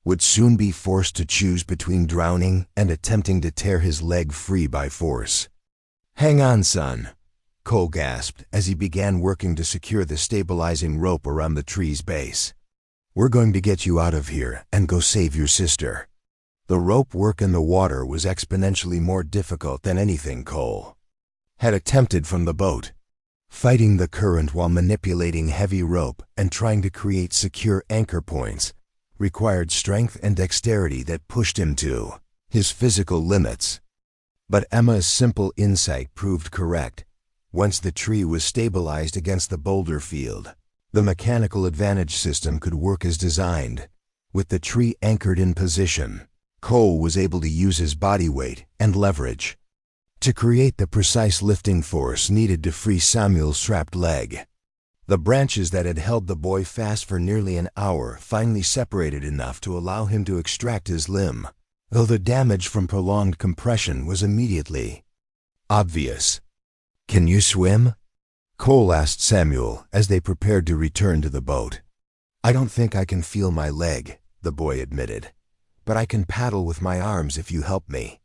would soon be forced to choose between drowning and attempting to tear his leg free by force. "Hang on, son," Cole gasped as he began working to secure the stabilizing rope around the tree's base. "We're going to get you out of here and go save your sister." The rope work in the water was exponentially more difficult than anything Cole had attempted from the boat. Fighting the current while manipulating heavy rope and trying to create secure anchor points required strength and dexterity that pushed him to his physical limits. But Emma's simple insight proved correct. Once the tree was stabilized against the boulder field, the mechanical advantage system could work as designed. With the tree anchored in position, Cole was able to use his body weight and leverage to create the precise lifting force needed to free Samuel's trapped leg. The branches that had held the boy fast for nearly an hour finally separated enough to allow him to extract his limb, though the damage from prolonged compression was immediately obvious. "Can you swim?" Cole asked Samuel as they prepared to return to the boat. "I don't think I can feel my leg," the boy admitted, "but I can paddle with my arms if you help me."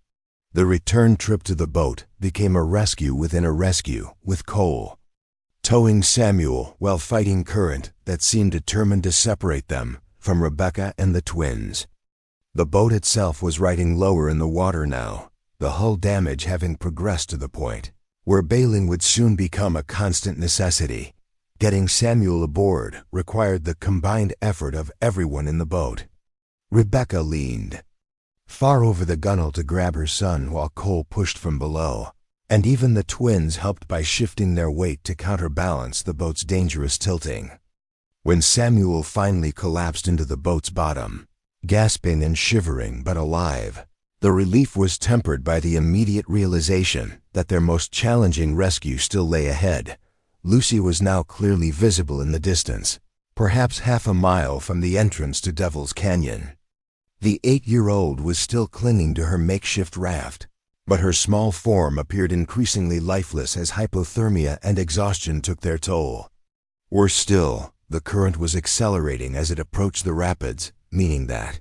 The return trip to the boat became a rescue within a rescue, with Cole towing Samuel while fighting current that seemed determined to separate them from Rebecca and the twins. The boat itself was riding lower in the water now, the hull damage having progressed to the point where bailing would soon become a constant necessity. Getting Samuel aboard required the combined effort of everyone in the boat. Rebecca leaned far over the gunwale to grab her son while Cole pushed from below, and even the twins helped by shifting their weight to counterbalance the boat's dangerous tilting. When Samuel finally collapsed into the boat's bottom, gasping and shivering but alive, the relief was tempered by the immediate realization that their most challenging rescue still lay ahead. Lucy was now clearly visible in the distance, perhaps half a mile from the entrance to Devil's Canyon. The 8-year-old was still clinging to her makeshift raft, but her small form appeared increasingly lifeless as hypothermia and exhaustion took their toll. Worse still, the current was accelerating as it approached the rapids, meaning that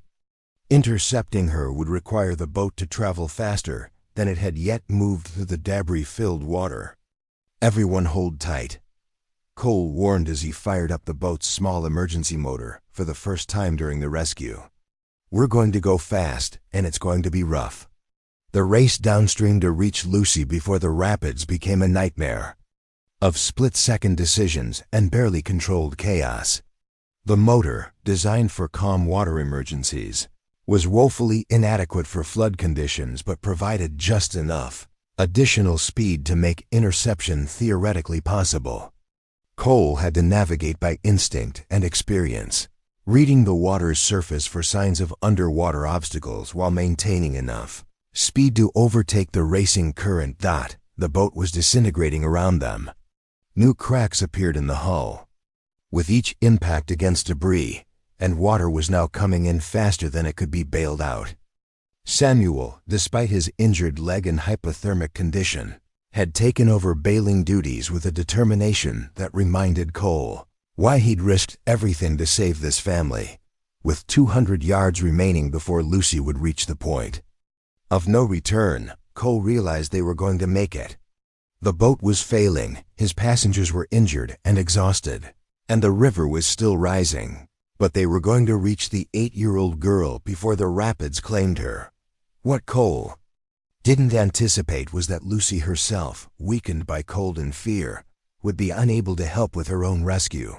intercepting her would require the boat to travel faster than it had yet moved through the debris-filled water. "Everyone hold tight," Cole warned as he fired up the boat's small emergency motor for the first time during the rescue. "We're going to go fast, and it's going to be rough." The race downstream to reach Lucy before the rapids became a nightmare of split-second decisions and barely controlled chaos. The motor, designed for calm water emergencies, was woefully inadequate for flood conditions but provided just enough additional speed to make interception theoretically possible. Cole had to navigate by instinct and experience, reading the water's surface for signs of underwater obstacles while maintaining enough speed to overtake the racing current. The boat was disintegrating around them. New cracks appeared in the hull with each impact against debris, and water was now coming in faster than it could be bailed out. Samuel, despite his injured leg and hypothermic condition, had taken over bailing duties with a determination that reminded Cole why he'd risked everything to save this family. With 200 yards remaining before Lucy would reach the point of no return, Cole realized they were going to make it. The boat was failing, his passengers were injured and exhausted, and the river was still rising. But they were going to reach the 8-year-old girl before the rapids claimed her. What Cole didn't anticipate was that Lucy herself, weakened by cold and fear, would be unable to help with her own rescue.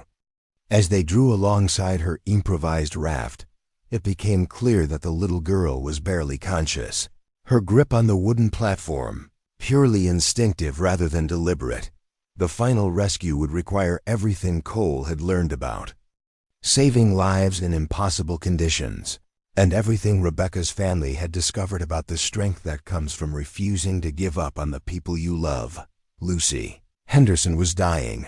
As they drew alongside her improvised raft, it became clear that the little girl was barely conscious. Her grip on the wooden platform, purely instinctive rather than deliberate. The final rescue would require everything Cole had learned about saving lives in impossible conditions, and everything Rebecca's family had discovered about the strength that comes from refusing to give up on the people you love. Lucy Henderson was dying.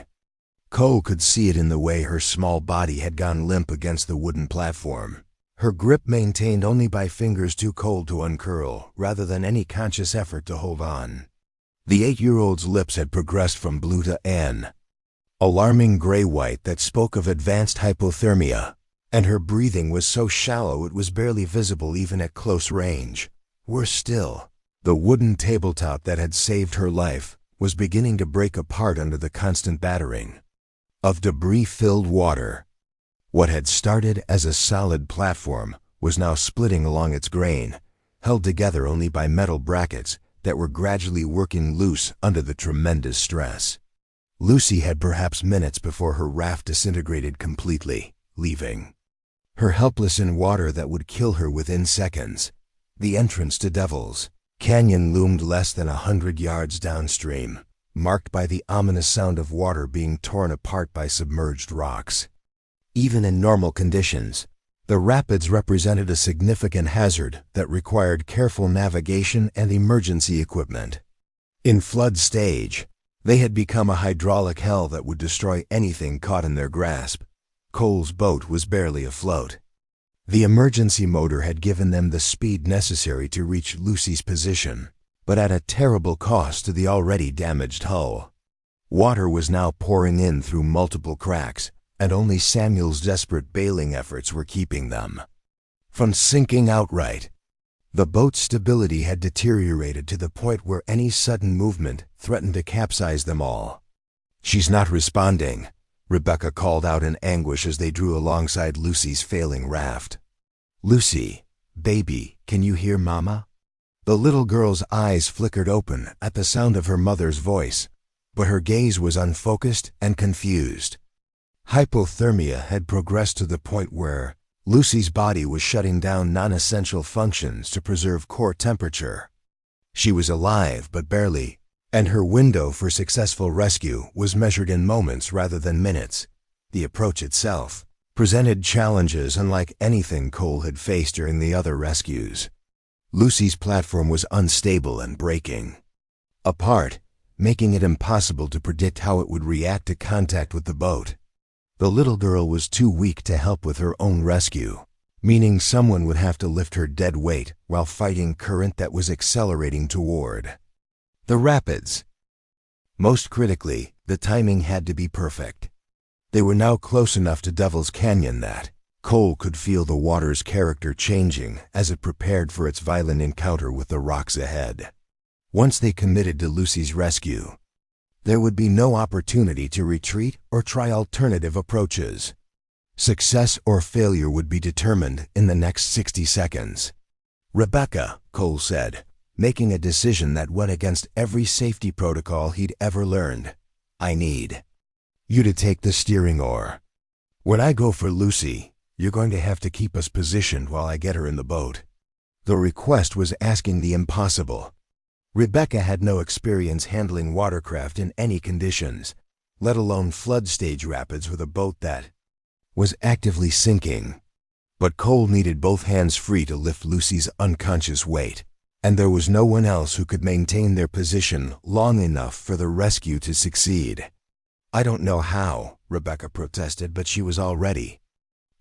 Cole could see it in the way her small body had gone limp against the wooden platform, her grip maintained only by fingers too cold to uncurl rather than any conscious effort to hold on. The 8-year-old's lips had progressed from blue to an alarming gray-white that spoke of advanced hypothermia, and her breathing was so shallow it was barely visible even at close range. Worse still, the wooden tabletop that had saved her life was beginning to break apart under the constant battering of debris-filled water. What had started as a solid platform was now splitting along its grain, held together only by metal brackets that were gradually working loose under the tremendous stress. Lucy had perhaps minutes before her raft disintegrated completely, leaving her helpless in water that would kill her within seconds. The entrance to Devil's Canyon loomed less than 100 yards downstream, marked by the ominous sound of water being torn apart by submerged rocks. Even in normal conditions, the rapids represented a significant hazard that required careful navigation and emergency equipment. In flood stage, they had become a hydraulic hell that would destroy anything caught in their grasp. Cole's boat was barely afloat. The emergency motor had given them the speed necessary to reach Lucy's position, but at a terrible cost to the already damaged hull. Water was now pouring in through multiple cracks, and only Samuel's desperate bailing efforts were keeping them from sinking outright. The boat's stability had deteriorated to the point where any sudden movement threatened to capsize them all. "She's not responding," Rebecca called out in anguish as they drew alongside Lucy's failing raft. "Lucy, baby, can you hear Mama?" The little girl's eyes flickered open at the sound of her mother's voice, but her gaze was unfocused and confused. Hypothermia had progressed to the point where Lucy's body was shutting down non-essential functions to preserve core temperature. She was alive, but barely, and her window for successful rescue was measured in moments rather than minutes. The approach itself presented challenges unlike anything Cole had faced during the other rescues. Lucy's platform was unstable and breaking apart, making it impossible to predict how it would react to contact with the boat. The little girl was too weak to help with her own rescue, meaning someone would have to lift her dead weight while fighting current that was accelerating toward the rapids. Most critically, the timing had to be perfect. They were now close enough to Devil's Canyon that Cole could feel the water's character changing as it prepared for its violent encounter with the rocks ahead. Once they committed to Lucy's rescue, there would be no opportunity to retreat or try alternative approaches. Success or failure would be determined in the next 60 seconds. "Rebecca," Cole said, making a decision that went against every safety protocol he'd ever learned, "I need you to take the steering oar. When I go for Lucy, you're going to have to keep us positioned while I get her in the boat." The request was asking the impossible. Rebecca had no experience handling watercraft in any conditions, let alone flood stage rapids with a boat that was actively sinking. But Cole needed both hands free to lift Lucy's unconscious weight, and there was no one else who could maintain their position long enough for the rescue to succeed. "I don't know how," Rebecca protested, but she was already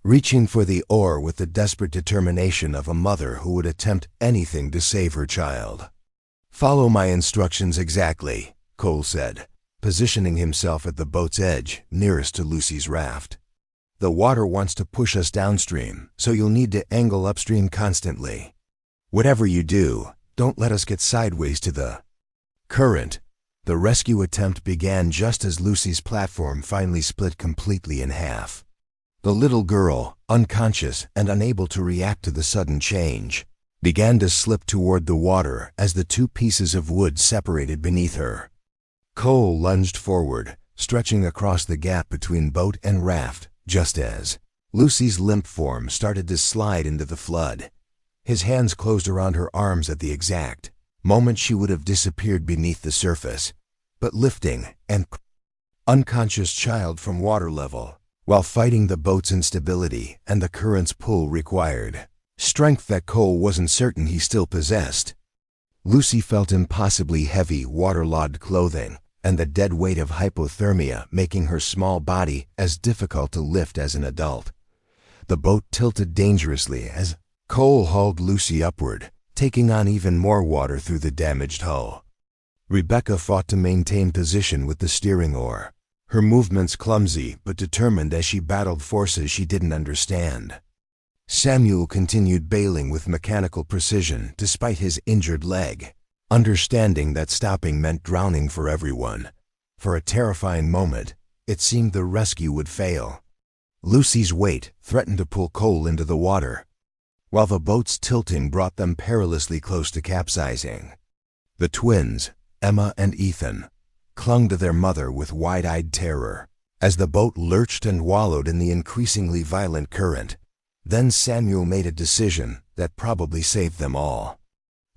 reaching for the oar with the desperate determination of a mother who would attempt anything to save her child. "Follow my instructions exactly," Cole said, positioning himself at the boat's edge nearest to Lucy's raft. "The water wants to push us downstream, so you'll need to angle upstream constantly. Whatever you do, don't let us get sideways to the current." The rescue attempt began just as Lucy's platform finally split completely in half. The little girl, unconscious and unable to react to the sudden change, began to slip toward the water as the two pieces of wood separated beneath her. Cole lunged forward, stretching across the gap between boat and raft, just as Lucy's limp form started to slide into the flood. His hands closed around her arms at the exact moment she would have disappeared beneath the surface, but lifting an unconscious child from water level, while fighting the boat's instability and the current's pull required strength that Cole wasn't certain he still possessed. Lucy felt impossibly heavy, waterlogged clothing, and the dead weight of hypothermia making her small body as difficult to lift as an adult. The boat tilted dangerously as Cole hauled Lucy upward, taking on even more water through the damaged hull. Rebecca fought to maintain position with the steering oar, her movements clumsy but determined as she battled forces she didn't understand. Samuel continued bailing with mechanical precision despite his injured leg, understanding that stopping meant drowning for everyone. For a terrifying moment, it seemed the rescue would fail. Lucy's weight threatened to pull Cole into the water, while the boat's tilting brought them perilously close to capsizing. The twins, Emma and Ethan, clung to their mother with wide-eyed terror as the boat lurched and wallowed in the increasingly violent current. Then Samuel made a decision that probably saved them all.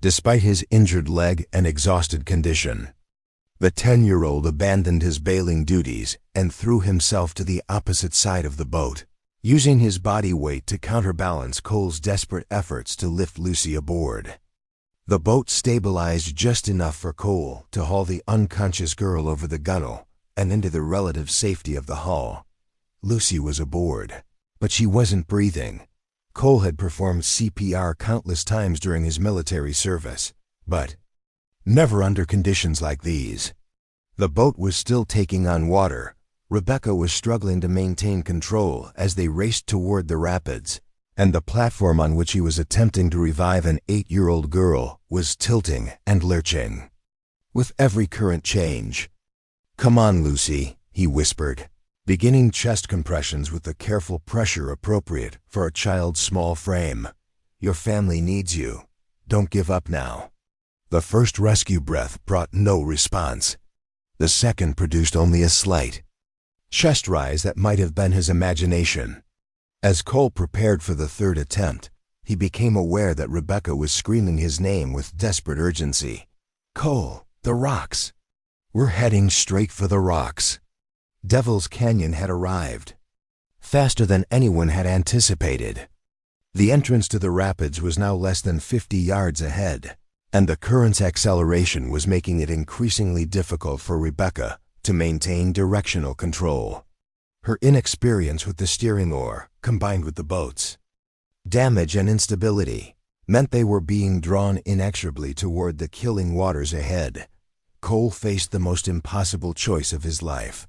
Despite his injured leg and exhausted condition, the 10-year-old abandoned his bailing duties and threw himself to the opposite side of the boat, using his body weight to counterbalance Cole's desperate efforts to lift Lucy aboard. The boat stabilized just enough for Cole to haul the unconscious girl over the gunwale and into the relative safety of the hull. Lucy was aboard, but she wasn't breathing. Cole had performed CPR countless times during his military service, but never under conditions like these. The boat was still taking on water. Rebecca was struggling to maintain control as they raced toward the rapids, and the platform on which he was attempting to revive an 8-year-old girl was tilting and lurching with every current change. "Come on, Lucy," he whispered, beginning chest compressions with the careful pressure appropriate for a child's small frame. "Your family needs you. Don't give up now." The first rescue breath brought no response. The second produced only a slight chest rise that might have been his imagination. As Cole prepared for the third attempt, he became aware that Rebecca was screaming his name with desperate urgency. "Cole, the rocks! We're heading straight for the rocks." Devil's Canyon had arrived, faster than anyone had anticipated. The entrance to the rapids was now less than 50 yards ahead, and the current's acceleration was making it increasingly difficult for Rebecca to maintain directional control. Her inexperience with the steering oar, combined with the boat's damage and instability, meant they were being drawn inexorably toward the killing waters ahead. Cole faced the most impossible choice of his life: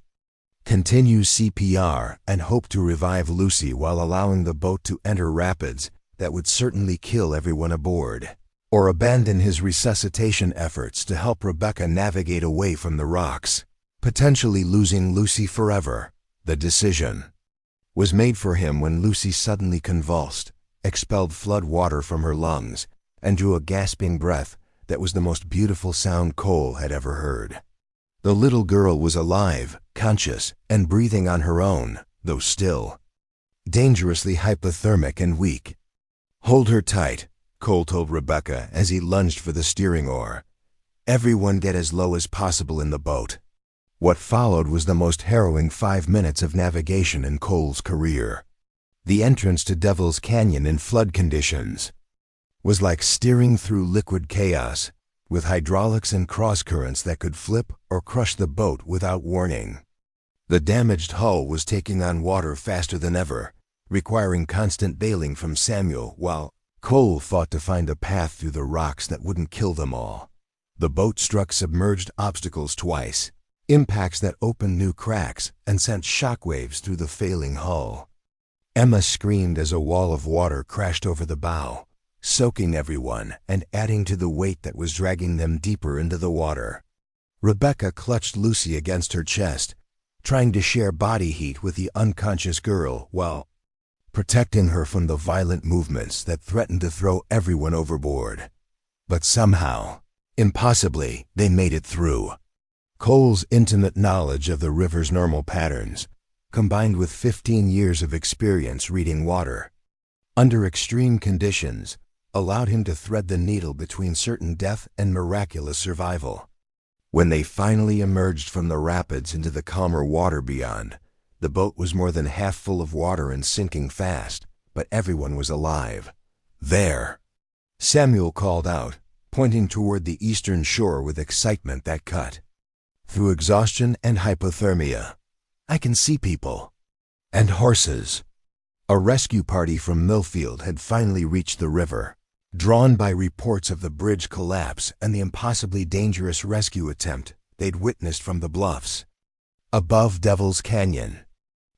continue CPR and hope to revive Lucy while allowing the boat to enter rapids that would certainly kill everyone aboard, or abandon his resuscitation efforts to help Rebecca navigate away from the rocks, potentially losing Lucy forever. The decision was made for him when Lucy suddenly convulsed, expelled flood water from her lungs, and drew a gasping breath that was the most beautiful sound Cole had ever heard. The little girl was alive, conscious, and breathing on her own, though still dangerously hypothermic and weak. "Hold her tight," Cole told Rebecca as he lunged for the steering oar. "Everyone get as low as possible in the boat." What followed was the most harrowing 5 minutes of navigation in Cole's career. The entrance to Devil's Canyon in flood conditions was like steering through liquid chaos, with hydraulics and cross-currents that could flip or crush the boat without warning. The damaged hull was taking on water faster than ever, requiring constant bailing from Samuel while Cole fought to find a path through the rocks that wouldn't kill them all. The boat struck submerged obstacles twice, impacts that opened new cracks and sent shockwaves through the failing hull. Emma screamed as a wall of water crashed over the bow, soaking everyone and adding to the weight that was dragging them deeper into the water. Rebecca clutched Lucy against her chest, trying to share body heat with the unconscious girl while protecting her from the violent movements that threatened to throw everyone overboard. But somehow, impossibly, they made it through. Cole's intimate knowledge of the river's normal patterns, combined with 15 years of experience reading water under extreme conditions, allowed him to thread the needle between certain death and miraculous survival. When they finally emerged from the rapids into the calmer water beyond, the boat was more than half full of water and sinking fast, but everyone was alive. "There!" Samuel called out, pointing toward the eastern shore with excitement that cut through exhaustion and hypothermia. "I can see people. And horses." A rescue party from Millfield had finally reached the river, drawn by reports of the bridge collapse and the impossibly dangerous rescue attempt they'd witnessed from the bluffs above Devil's Canyon.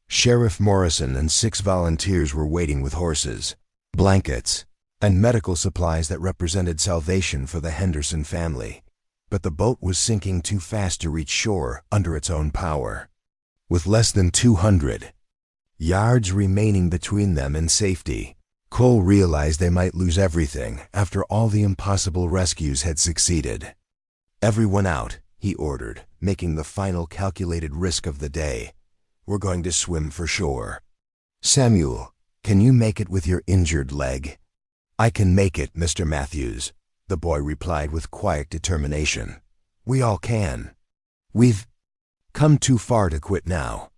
Sheriff Morrison and 6 volunteers were waiting with horses, blankets, and medical supplies that represented salvation for the Henderson family. but the boat was sinking too fast to reach shore under its own power. With less than 200 yards remaining between them and safety, Cole realized they might lose everything after all the impossible rescues had succeeded. "Everyone out," he ordered, making the final calculated risk of the day. "We're going to swim for shore. Samuel, can you make it with your injured leg?" "I can make it, Mr. Matthews," the boy replied with quiet determination. "We all can. We've come too far to quit now."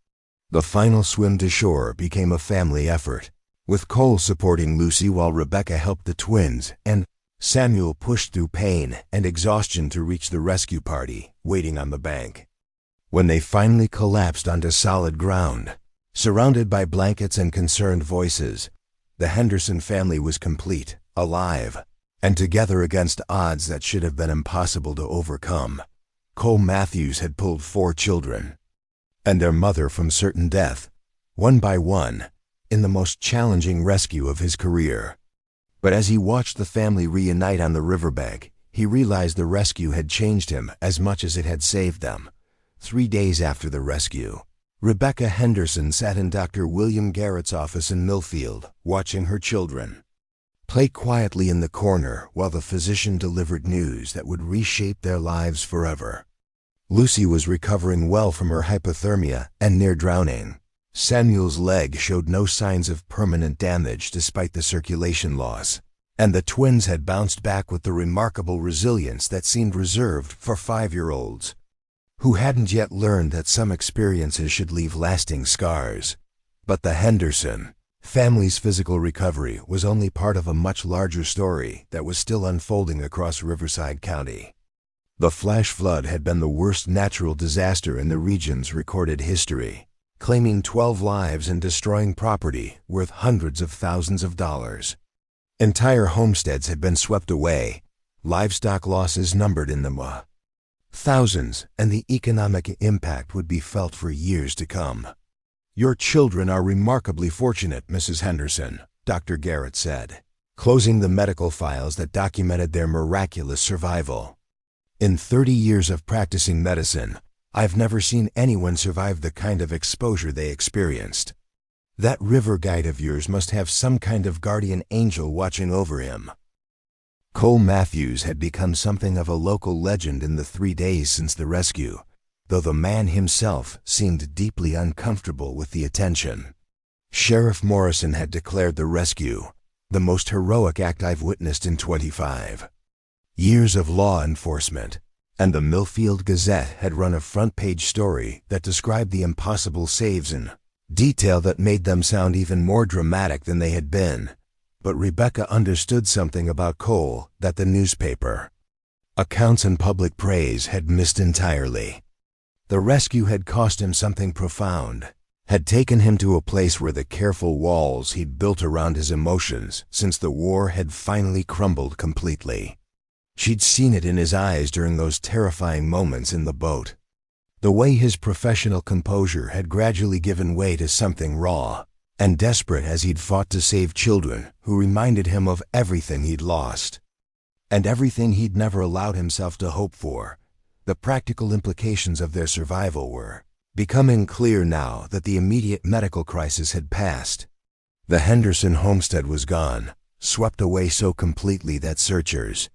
The final swim to shore became a family effort, with Cole supporting Lucy while Rebecca helped the twins, and Samuel pushed through pain and exhaustion to reach the rescue party waiting on the bank. When they finally collapsed onto solid ground, surrounded by blankets and concerned voices, the Henderson family was complete, alive, and together against odds that should have been impossible to overcome. Cole Matthews had pulled 4 children and their mother from certain death, one by one, in the most challenging rescue of his career. But as he watched the family reunite on the riverbank, he realized the rescue had changed him as much as it had saved them. 3 days after the rescue, Rebecca Henderson sat in Dr. William Garrett's office in Millfield, watching her children play quietly in the corner while the physician delivered news that would reshape their lives forever. Lucy was recovering well from her hypothermia and near drowning. Samuel's leg showed no signs of permanent damage despite the circulation loss, and the twins had bounced back with the remarkable resilience that seemed reserved for 5-year-olds, who hadn't yet learned that some experiences should leave lasting scars. But the Henderson family's physical recovery was only part of a much larger story that was still unfolding across Riverside County. The flash flood had been the worst natural disaster in the region's recorded history, claiming 12 lives and destroying property worth hundreds of thousands of dollars. Entire homesteads had been swept away, livestock losses numbered in the thousands, and the economic impact would be felt for years to come. "Your children are remarkably fortunate, Mrs. Henderson," Dr. Garrett said, closing the medical files that documented their miraculous survival. "In 30 years of practicing medicine, I've never seen anyone survive the kind of exposure they experienced. That river guide of yours must have some kind of guardian angel watching over him." Cole Matthews had become something of a local legend in the 3 days since the rescue, though the man himself seemed deeply uncomfortable with the attention. Sheriff Morrison had declared the rescue the most heroic act I've witnessed in 25 years of law enforcement, and the Millfield Gazette had run a front-page story that described the impossible saves in detail that made them sound even more dramatic than they had been. But Rebecca understood something about Cole that the newspaper accounts and public praise had missed entirely. The rescue had cost him something profound, had taken him to a place where the careful walls he'd built around his emotions since the war had finally crumbled completely. She'd seen it in his eyes during those terrifying moments in the boat. The way his professional composure had gradually given way to something raw and desperate as he'd fought to save children who reminded him of everything he'd lost and everything he'd never allowed himself to hope for. The practical implications of their survival were becoming clear now that the immediate medical crisis had passed. The Henderson homestead was gone, swept away so completely that searchers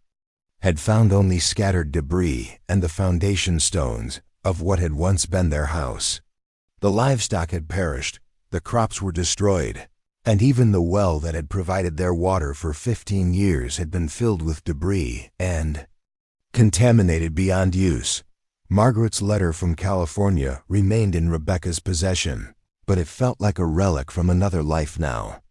had found only scattered debris and the foundation stones of what had once been their house. The livestock had perished, the crops were destroyed, and even the well that had provided their water for 15 years had been filled with debris and contaminated beyond use. Margaret's letter from California remained in Rebecca's possession, but it felt like a relic from another life now.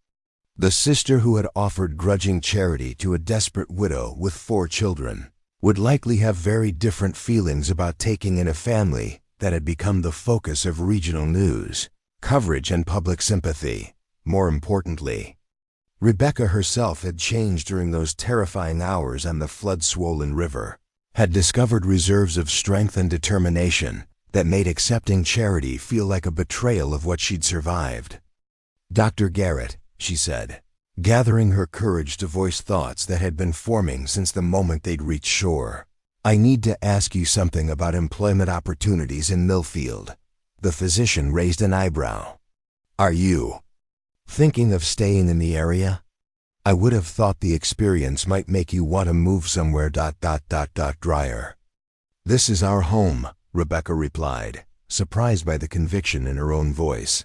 The sister who had offered grudging charity to a desperate widow with 4 children would likely have very different feelings about taking in a family that had become the focus of regional news, coverage, and public sympathy. More importantly, Rebecca herself had changed during those terrifying hours on the flood-swollen river, had discovered reserves of strength and determination that made accepting charity feel like a betrayal of what she'd survived. "Dr. Garrett," she said, gathering her courage to voice thoughts that had been forming since the moment they'd reached shore, I need to ask you something about employment opportunities in Millfield. The physician raised an eyebrow. Are you thinking of staying in the area? I would have thought the experience might make you want to move somewhere. Drier. This is our home, Rebecca replied, surprised by the conviction in her own voice.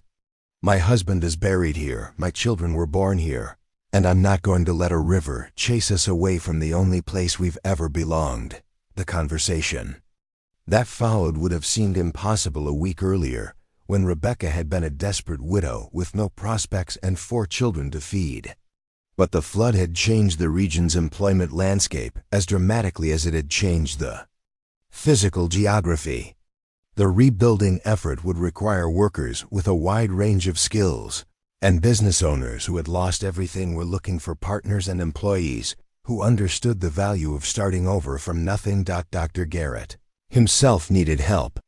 My husband is buried here, my children were born here, and I'm not going to let a river chase us away from the only place we've ever belonged. The conversation that followed would have seemed impossible a week earlier, when Rebecca had been a desperate widow with no prospects and 4 children to feed. But the flood had changed the region's employment landscape as dramatically as it had changed the physical geography. The rebuilding effort would require workers with a wide range of skills, and business owners who had lost everything were looking for partners and employees who understood the value of starting over from nothing. Dr. Garrett himself needed help.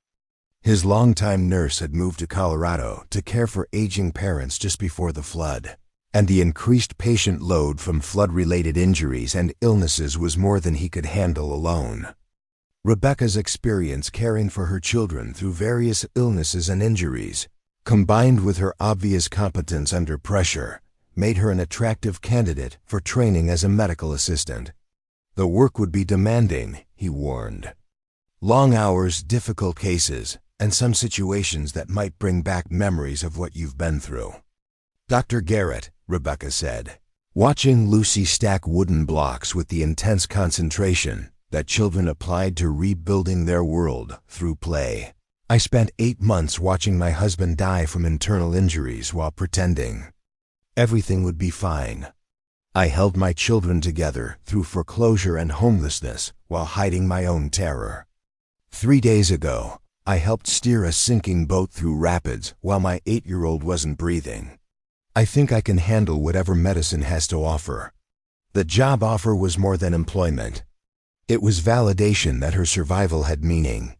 His longtime nurse had moved to Colorado to care for aging parents just before the flood, and the increased patient load from flood-related injuries and illnesses was more than he could handle alone. Rebecca's experience caring for her children through various illnesses and injuries, combined with her obvious competence under pressure, made her an attractive candidate for training as a medical assistant. The work would be demanding, he warned. Long hours, difficult cases, and some situations that might bring back memories of what you've been through. Dr. Garrett, Rebecca said, watching Lucy stack wooden blocks with the intense concentration that children applied to rebuilding their world through play. I spent 8 months watching my husband die from internal injuries while pretending everything would be fine. I held my children together through foreclosure and homelessness while hiding my own terror. 3 days ago, I helped steer a sinking boat through rapids while my 8-year-old wasn't breathing. I think I can handle whatever medicine has to offer. The job offer was more than employment. It was validation that her survival had meaning.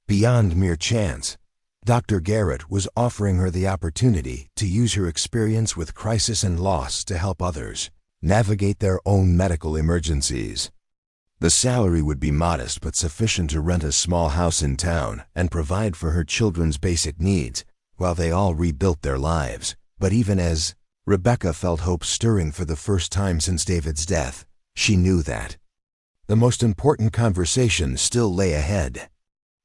Beyond mere chance, Dr. Garrett was offering her the opportunity to use her experience with crisis and loss to help others navigate their own medical emergencies. The salary would be modest but sufficient to rent a small house in town and provide for her children's basic needs while they all rebuilt their lives. But even as Rebecca felt hope stirring for the first time since David's death, she knew that the most important conversation still lay ahead.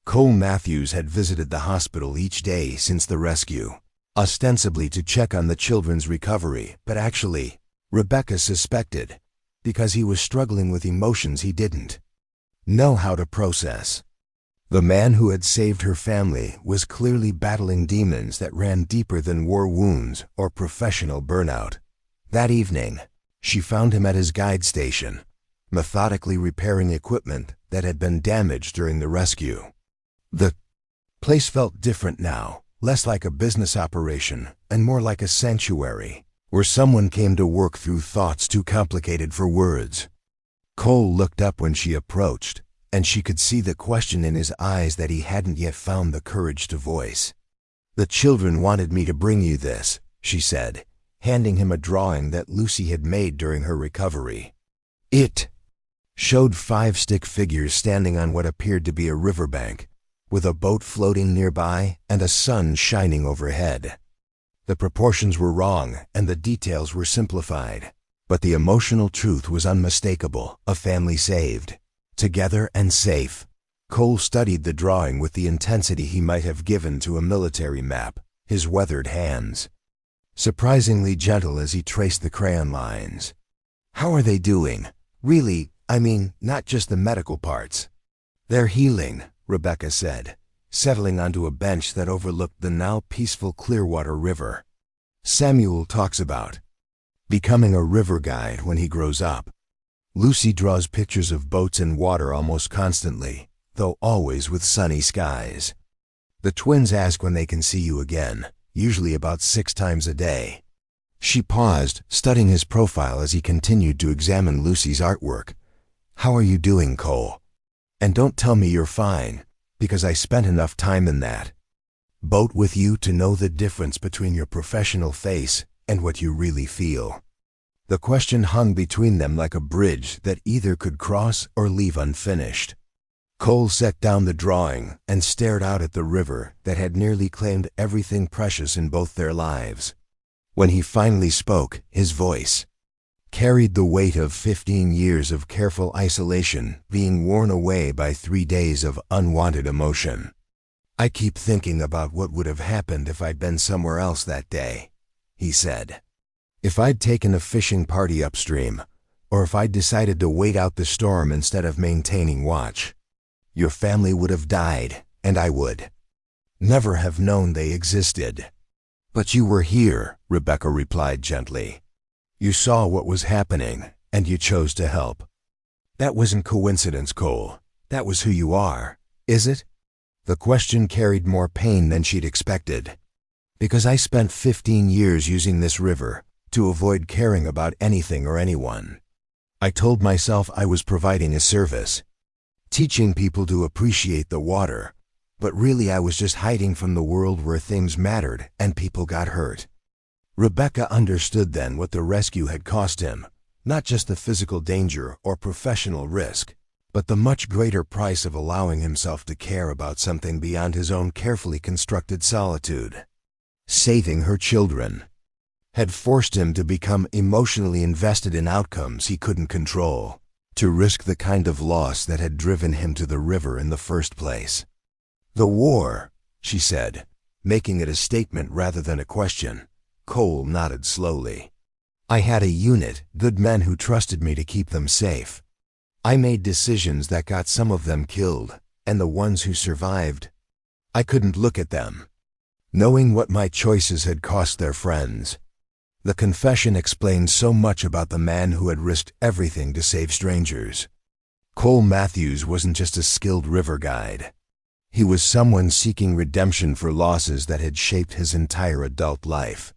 Cole Matthews had visited the hospital each day since the rescue, ostensibly to check on the children's recovery, but actually, Rebecca suspected, because he was struggling with emotions he didn't know how to process. The man who had saved her family was clearly battling demons that ran deeper than war wounds or professional burnout. That evening, she found him at his guide station, methodically repairing equipment that had been damaged during the rescue. The place felt different now, less like a business operation and more like a sanctuary, where someone came to work through thoughts too complicated for words. Cole looked up when she approached, and she could see the question in his eyes that he hadn't yet found the courage to voice. "The children wanted me to bring you this," she said, handing him a drawing that Lucy had made during her recovery. It showed 5 stick figures standing on what appeared to be a riverbank, with a boat floating nearby and a sun shining overhead. The proportions were wrong and the details were simplified, but the emotional truth was unmistakable: a family saved, together and safe. Cole studied the drawing with the intensity he might have given to a military map, his weathered hands surprisingly gentle as he traced the crayon lines. "How are they doing? Really, I mean, not just the medical parts." "They're healing," Rebecca said, settling onto a bench that overlooked the now peaceful Clearwater River. "Samuel talks about becoming a river guide when he grows up. Lucy draws pictures of boats and water almost constantly, though always with sunny skies. The twins ask when they can see you again, usually about 6 times a day." She paused, studying his profile as he continued to examine Lucy's artwork. "How are you doing, Cole? And don't tell me you're fine, because I spent enough time in that boat with you to know the difference between your professional face and what you really feel." The question hung between them like a bridge that either could cross or leave unfinished. Cole set down the drawing and stared out at the river that had nearly claimed everything precious in both their lives. When he finally spoke, his voice carried the weight of 15 years of careful isolation being worn away by 3 days of unwanted emotion. "I keep thinking about what would have happened if I'd been somewhere else that day," he said. "If I'd taken a fishing party upstream, or if I'd decided to wait out the storm instead of maintaining watch. Your family would have died, and I would never have known they existed." "But you were here," Rebecca replied gently. "You saw what was happening, and you chose to help. That wasn't coincidence, Cole. That was who you are, is it?" The question carried more pain than she'd expected. "Because I spent 15 years using this river to avoid caring about anything or anyone. I told myself I was providing a service, teaching people to appreciate the water, but really I was just hiding from the world where things mattered and people got hurt." Rebecca understood then what the rescue had cost him, not just the physical danger or professional risk, but the much greater price of allowing himself to care about something beyond his own carefully constructed solitude. Saving her children had forced him to become emotionally invested in outcomes he couldn't control, to risk the kind of loss that had driven him to the river in the first place. "The war," she said, making it a statement rather than a question. Cole nodded slowly. "I had a unit, good men who trusted me to keep them safe. I made decisions that got some of them killed, and the ones who survived, I couldn't look at them, knowing what my choices had cost their friends." The confession explained so much about the man who had risked everything to save strangers. Cole Matthews wasn't just a skilled river guide. He was someone seeking redemption for losses that had shaped his entire adult life.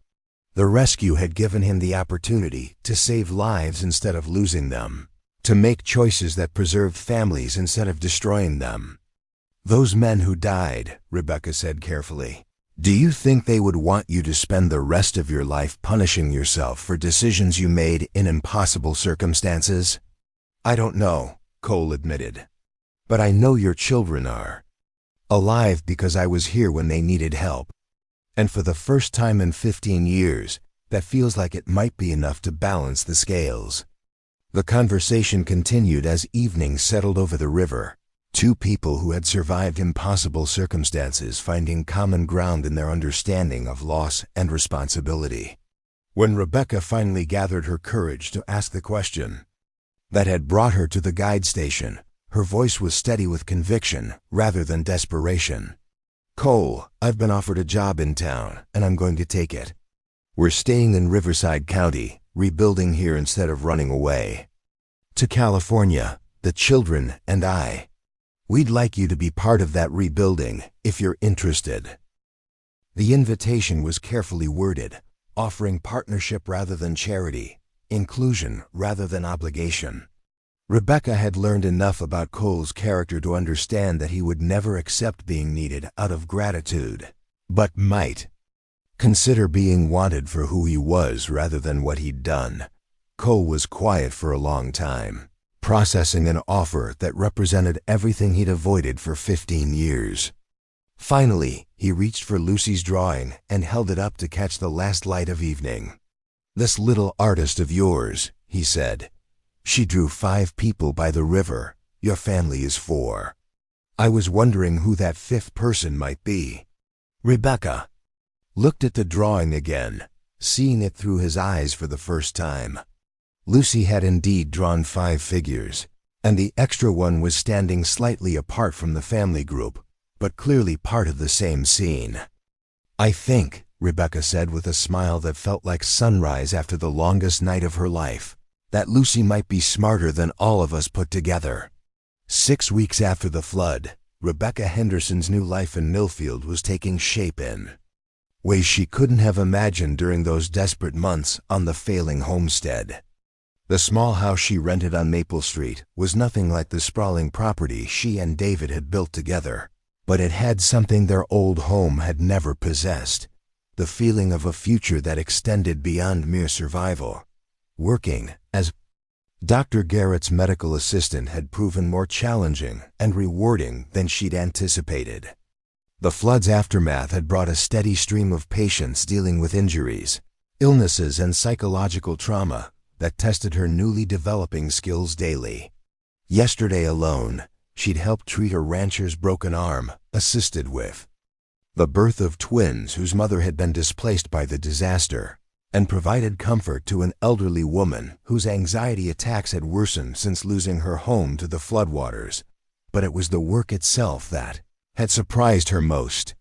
The rescue had given him the opportunity to save lives instead of losing them, to make choices that preserved families instead of destroying them. "Those men who died," Rebecca said carefully, "do you think they would want you to spend the rest of your life punishing yourself for decisions you made in impossible circumstances?" "I don't know," Cole admitted. "But I know your children are. Alive because I was here when they needed help. And for the first time in 15 years, that feels like it might be enough to balance the scales." The conversation continued as evening settled over the river, two people who had survived impossible circumstances finding common ground in their understanding of loss and responsibility. When Rebecca finally gathered her courage to ask the question that had brought her to the guide station, her voice was steady with conviction rather than desperation. "Cole, I've been offered a job in town, and I'm going to take it. We're staying in Riverside County, rebuilding here instead of running away to California, the children and I. We'd like you to be part of that rebuilding, if you're interested." The invitation was carefully worded, offering partnership rather than charity, inclusion rather than obligation. Rebecca had learned enough about Cole's character to understand that he would never accept being needed out of gratitude, but might consider being wanted for who he was rather than what he'd done. Cole was quiet for a long time, processing an offer that represented everything he'd avoided for 15 years. Finally, he reached for Lucy's drawing and held it up to catch the last light of evening. "This little artist of yours," he said. "She drew 5 people by the river. Your family is 4. I was wondering who that 5th person might be." Rebecca looked at the drawing again, seeing it through his eyes for the first time. Lucy had indeed drawn 5 figures, and the extra one was standing slightly apart from the family group, but clearly part of the same scene. "I think," Rebecca said with a smile that felt like sunrise after the longest night of her life, "that Lucy might be smarter than all of us put together." 6 weeks after the flood, Rebecca Henderson's new life in Millfield was taking shape in ways she couldn't have imagined during those desperate months on the failing homestead. The small house she rented on Maple Street was nothing like the sprawling property she and David had built together, but it had something their old home had never possessed: the feeling of a future that extended beyond mere survival. Working as Dr. Garrett's medical assistant had proven more challenging and rewarding than she'd anticipated. The flood's aftermath had brought a steady stream of patients dealing with injuries, illnesses, and psychological trauma that tested her newly developing skills daily. Yesterday alone, she'd helped treat a rancher's broken arm, assisted with the birth of twins whose mother had been displaced by the disaster, and provided comfort to an elderly woman whose anxiety attacks had worsened since losing her home to the floodwaters. But it was the work itself that had surprised her most.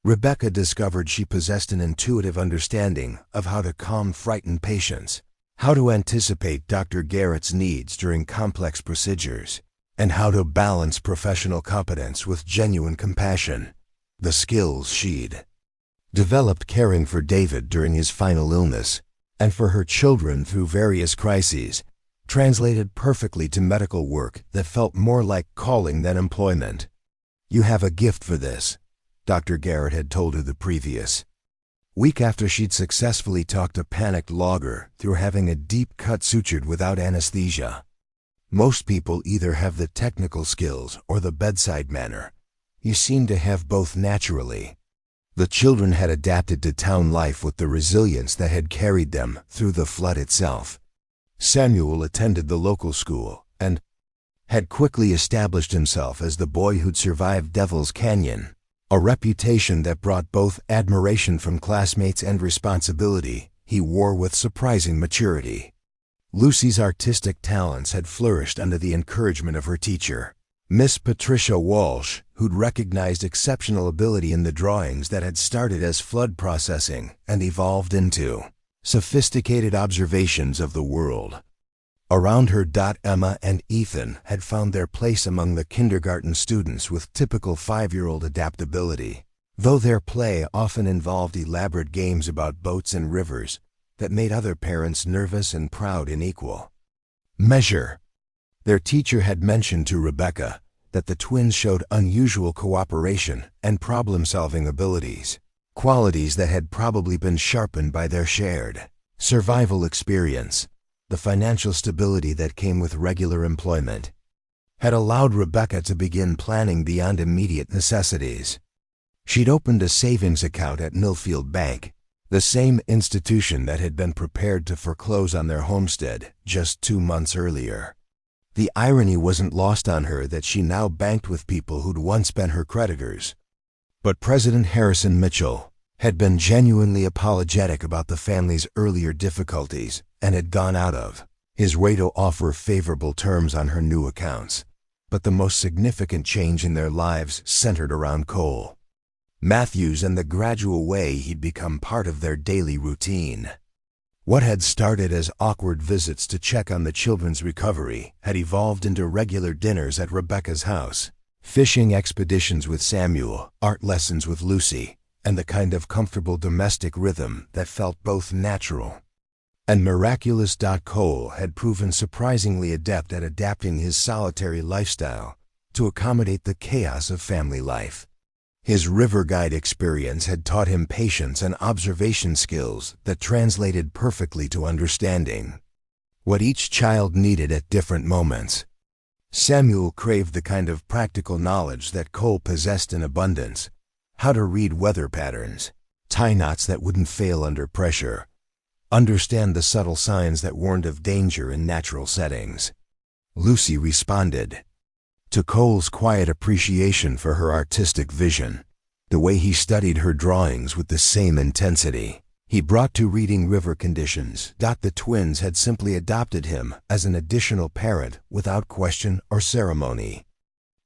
Rebecca discovered she possessed an intuitive understanding of how to calm frightened patients, how to anticipate Dr. Garrett's needs during complex procedures, and how to balance professional competence with genuine compassion, the skills she'd developed caring for David during his final illness, and for her children through various crises, translated perfectly to medical work that felt more like calling than employment. "You have a gift for this," Dr. Garrett had told her the previous week after she'd successfully talked a panicked logger through having a deep cut sutured without anesthesia. "Most people either have the technical skills or the bedside manner. You seem to have both naturally." The children had adapted to town life with the resilience that had carried them through the flood itself. Samuel attended the local school and had quickly established himself as the boy who'd survived Devil's Canyon, a reputation that brought both admiration from classmates and responsibility he wore with surprising maturity. Lucy's artistic talents had flourished under the encouragement of her teacher, Miss Patricia Walsh, who'd recognized exceptional ability in the drawings that had started as flood processing and evolved into sophisticated observations of the world. Around her, Emma and Ethan had found their place among the kindergarten students with typical 5-year-old adaptability, though their play often involved elaborate games about boats and rivers that made other parents nervous and proud in equal measure. Their teacher had mentioned to Rebecca that the twins showed unusual cooperation and problem-solving abilities, qualities that had probably been sharpened by their shared survival experience. The financial stability that came with regular employment had allowed Rebecca to begin planning beyond immediate necessities. She'd opened a savings account at Millfield Bank, the same institution that had been prepared to foreclose on their homestead just 2 months earlier. The irony wasn't lost on her that she now banked with people who'd once been her creditors. But President Harrison Mitchell had been genuinely apologetic about the family's earlier difficulties and had gone out of his way to offer favorable terms on her new accounts. But the most significant change in their lives centered around Cole Matthews and the gradual way he'd become part of their daily routine. What had started as awkward visits to check on the children's recovery had evolved into regular dinners at Rebecca's house, fishing expeditions with Samuel, art lessons with Lucy, and the kind of comfortable domestic rhythm that felt both natural and miraculous. Cole had proven surprisingly adept at adapting his solitary lifestyle to accommodate the chaos of family life. His river guide experience had taught him patience and observation skills that translated perfectly to understanding what each child needed at different moments. Samuel craved the kind of practical knowledge that Cole possessed in abundance: how to read weather patterns, tie knots that wouldn't fail under pressure, understand the subtle signs that warned of danger in natural settings. Lucy responded to Cole's quiet appreciation for her artistic vision, the way he studied her drawings with the same intensity he brought to reading river conditions. The twins had simply adopted him as an additional parent without question or ceremony.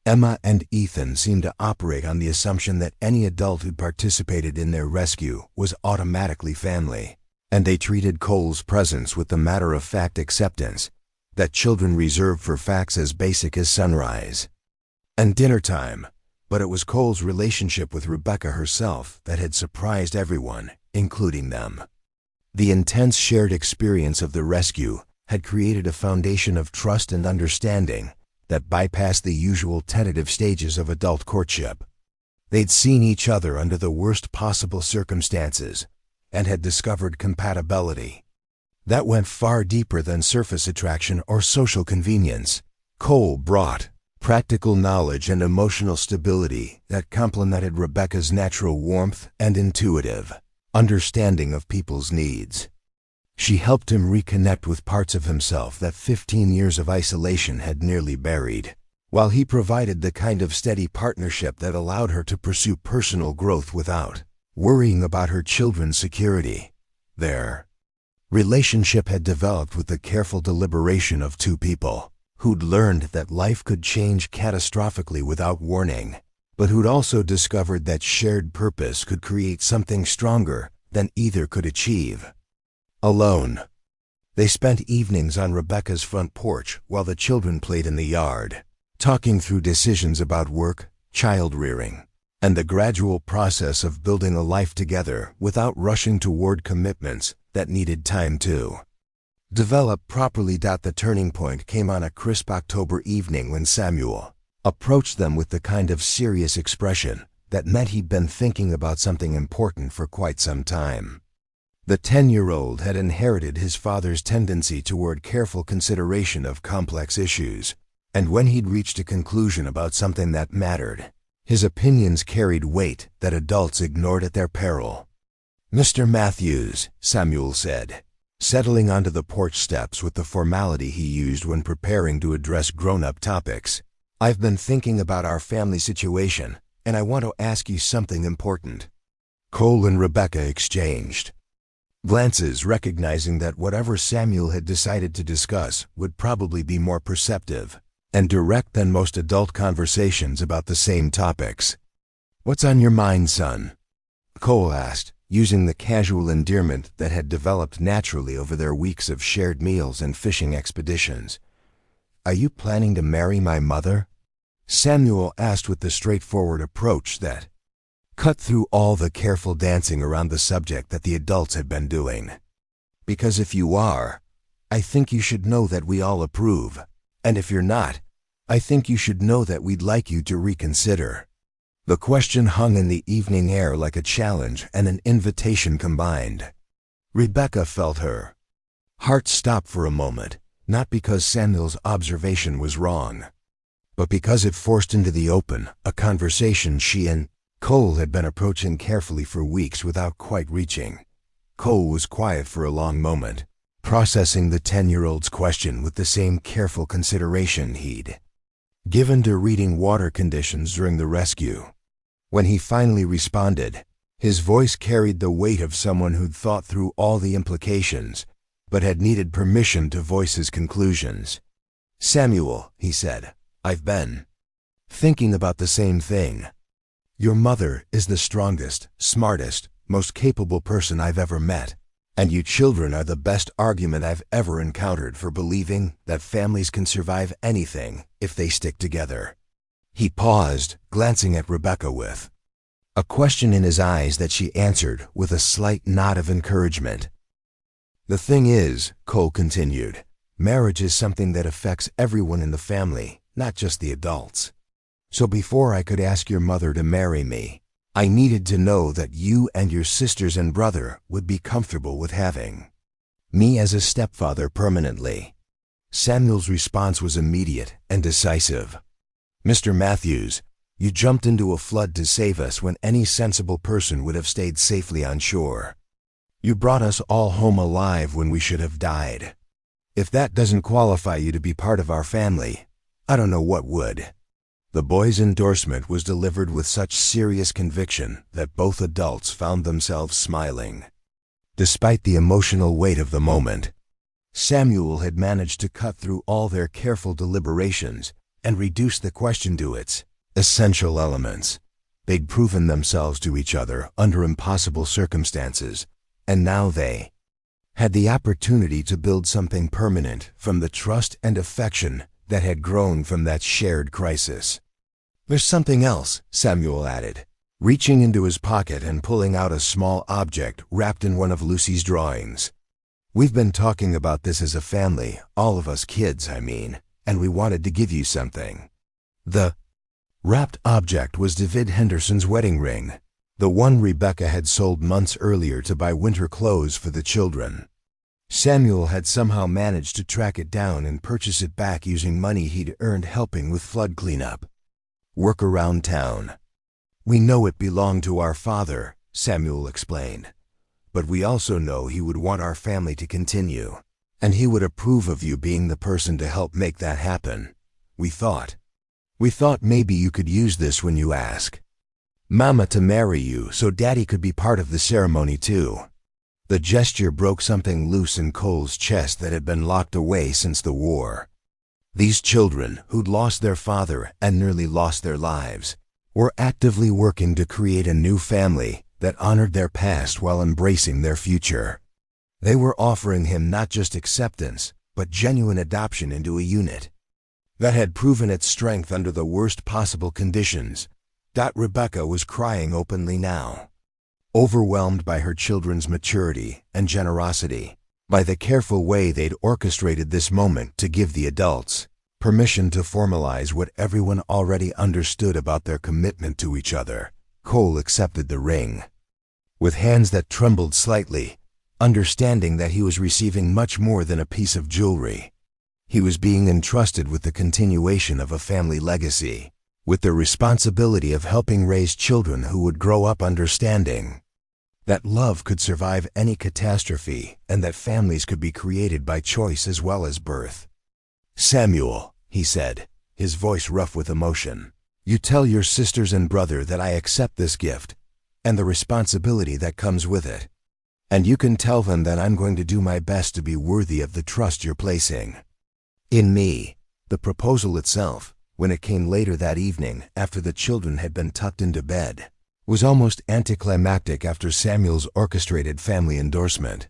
Emma and Ethan seemed to operate on the assumption that any adult who participated in their rescue was automatically family, and they treated Cole's presence with the matter-of-fact acceptance that children reserve for facts as basic as sunrise and dinner time. But it was Cole's relationship with Rebecca herself that had surprised everyone, including them. The intense shared experience of the rescue had created a foundation of trust and understanding that bypassed the usual tentative stages of adult courtship. They'd seen each other under the worst possible circumstances and had discovered compatibility. that went far deeper than surface attraction or social convenience. Cole brought practical knowledge and emotional stability that complemented Rebecca's natural warmth and intuitive understanding of people's needs. She helped him reconnect with parts of himself that 15 years of isolation had nearly buried, while he provided the kind of steady partnership that allowed her to pursue personal growth without worrying about her children's security. Their relationship had developed with the careful deliberation of two people who'd learned that life could change catastrophically without warning, but who'd also discovered that shared purpose could create something stronger than either could achieve alone. They spent evenings on Rebecca's front porch while the children played in the yard, talking through decisions about work, child-rearing, and the gradual process of building a life together without rushing toward commitments that needed time to develop properly. The turning point came on a crisp October evening when Samuel approached them with the kind of serious expression that meant he'd been thinking about something important for quite some time. The 10-year-old had inherited his father's tendency toward careful consideration of complex issues, and when he'd reached a conclusion about something that mattered, his opinions carried weight that adults ignored at their peril. "Mr. Matthews," Samuel said, settling onto the porch steps with the formality he used when preparing to address grown-up topics, "I've been thinking about our family situation, and I want to ask you something important." Cole and Rebecca exchanged glances, recognizing that whatever Samuel had decided to discuss would probably be more perceptive and direct than most adult conversations about the same topics. "What's on your mind, son?" Cole asked, using the casual endearment that had developed naturally over their weeks of shared meals and fishing expeditions. "Are you planning to marry my mother?" Samuel asked with the straightforward approach that cut through all the careful dancing around the subject that the adults had been doing. "Because if you are, I think you should know that we all approve. And if you're not, I think you should know that we'd like you to reconsider." The question hung in the evening air like a challenge and an invitation combined. Rebecca felt her heart stop for a moment, not because Samuel's observation was wrong, but because it forced into the open a conversation she and Cole had been approaching carefully for weeks without quite reaching. Cole was quiet for a long moment, processing the 10-year-old's question with the same careful consideration he'd given to reading water conditions during the rescue. When he finally responded, his voice carried the weight of someone who'd thought through all the implications, but had needed permission to voice his conclusions. "Samuel," he said, "I've been thinking about the same thing. Your mother is the strongest, smartest, most capable person I've ever met, and you children are the best argument I've ever encountered for believing that families can survive anything if they stick together." He paused, glancing at Rebecca with a question in his eyes that she answered with a slight nod of encouragement. "The thing is," Cole continued, "marriage is something that affects everyone in the family, not just the adults. So before I could ask your mother to marry me, I needed to know that you and your sisters and brother would be comfortable with having me as a stepfather permanently." Samuel's response was immediate and decisive. "Mr. Matthews, you jumped into a flood to save us when any sensible person would have stayed safely on shore. You brought us all home alive when we should have died. If that doesn't qualify you to be part of our family, I don't know what would." The boy's endorsement was delivered with such serious conviction that both adults found themselves smiling. Despite the emotional weight of the moment, Samuel had managed to cut through all their careful deliberations and reduce the question to its essential elements. They'd proven themselves to each other under impossible circumstances, and now they had the opportunity to build something permanent from the trust and affection that had grown from that shared crisis. "There's something else," Samuel added, reaching into his pocket and pulling out a small object wrapped in one of Lucy's drawings. "We've been talking about this as a family, all of us kids, I mean, and we wanted to give you something." The wrapped object was David Henderson's wedding ring, the one Rebecca had sold months earlier to buy winter clothes for the children. Samuel had somehow managed to track it down and purchase it back using money he'd earned helping with flood cleanup. Work around town. We know it belonged to our father, Samuel explained. But we also know he would want our family to continue, and he would approve of you being the person to help make that happen. We thought maybe you could use this when you ask Mama to marry you so Daddy could be part of the ceremony too. The gesture broke something loose in Cole's chest that had been locked away since the war. These children, who'd lost their father and nearly lost their lives, were actively working to create a new family that honored their past while embracing their future. They were offering him not just acceptance, but genuine adoption into a unit that had proven its strength under the worst possible conditions. Rebecca was crying openly now, overwhelmed by her children's maturity and generosity, by the careful way they'd orchestrated this moment to give the adults permission to formalize what everyone already understood about their commitment to each other. Cole accepted the ring with hands that trembled slightly, understanding that he was receiving much more than a piece of jewelry. He was being entrusted with the continuation of a family legacy, with the responsibility of helping raise children who would grow up understanding that love could survive any catastrophe and that families could be created by choice as well as birth. "Samuel," he said, his voice rough with emotion, "you tell your sisters and brother that I accept this gift and the responsibility that comes with it. And you can tell them that I'm going to do my best to be worthy of the trust you're placing in me." The proposal itself, when it came later that evening after the children had been tucked into bed, was almost anticlimactic after Samuel's orchestrated family endorsement.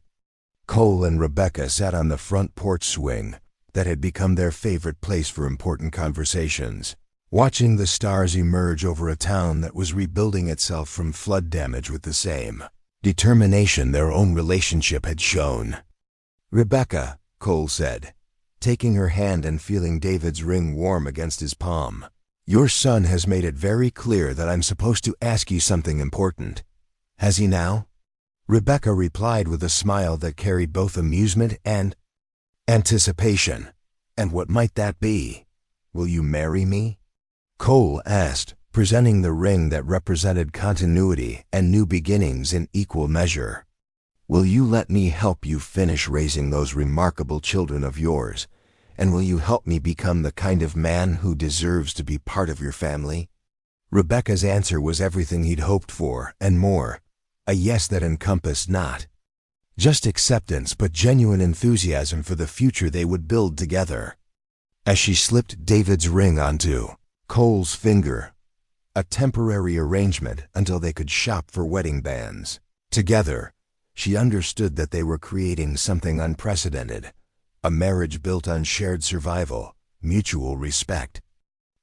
Cole and Rebecca sat on the front porch swing that had become their favorite place for important conversations, watching the stars emerge over a town that was rebuilding itself from flood damage with the same determination their own relationship had shown. "Rebecca," Cole said, taking her hand and feeling David's ring warm against his palm, "your son has made it very clear that I'm supposed to ask you something important. Has he now?" Rebecca replied with a smile that carried both amusement and anticipation. "And what might that be? Will you marry me?" Cole asked, presenting the ring that represented continuity and new beginnings in equal measure. "Will you let me help you finish raising those remarkable children of yours? And will you help me become the kind of man who deserves to be part of your family?" Rebecca's answer was everything he'd hoped for and more, a yes that encompassed not just acceptance but genuine enthusiasm for the future they would build together. As she slipped David's ring onto Cole's finger, a temporary arrangement until they could shop for wedding bands together, she understood that they were creating something unprecedented, a marriage built on shared survival, mutual respect,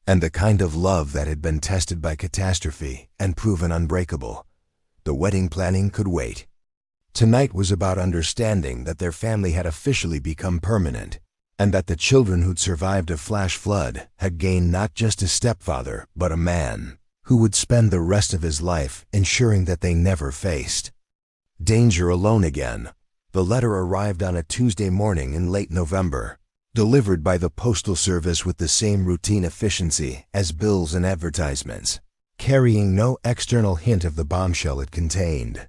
and the kind of love that had been tested by catastrophe and proven unbreakable. The wedding planning could wait. Tonight was about understanding that their family had officially become permanent, and that the children who'd survived a flash flood had gained not just a stepfather, but a man who would spend the rest of his life ensuring that they never faced danger alone again. The letter arrived on a Tuesday morning in late November, delivered by the Postal Service with the same routine efficiency as bills and advertisements, carrying no external hint of the bombshell it contained.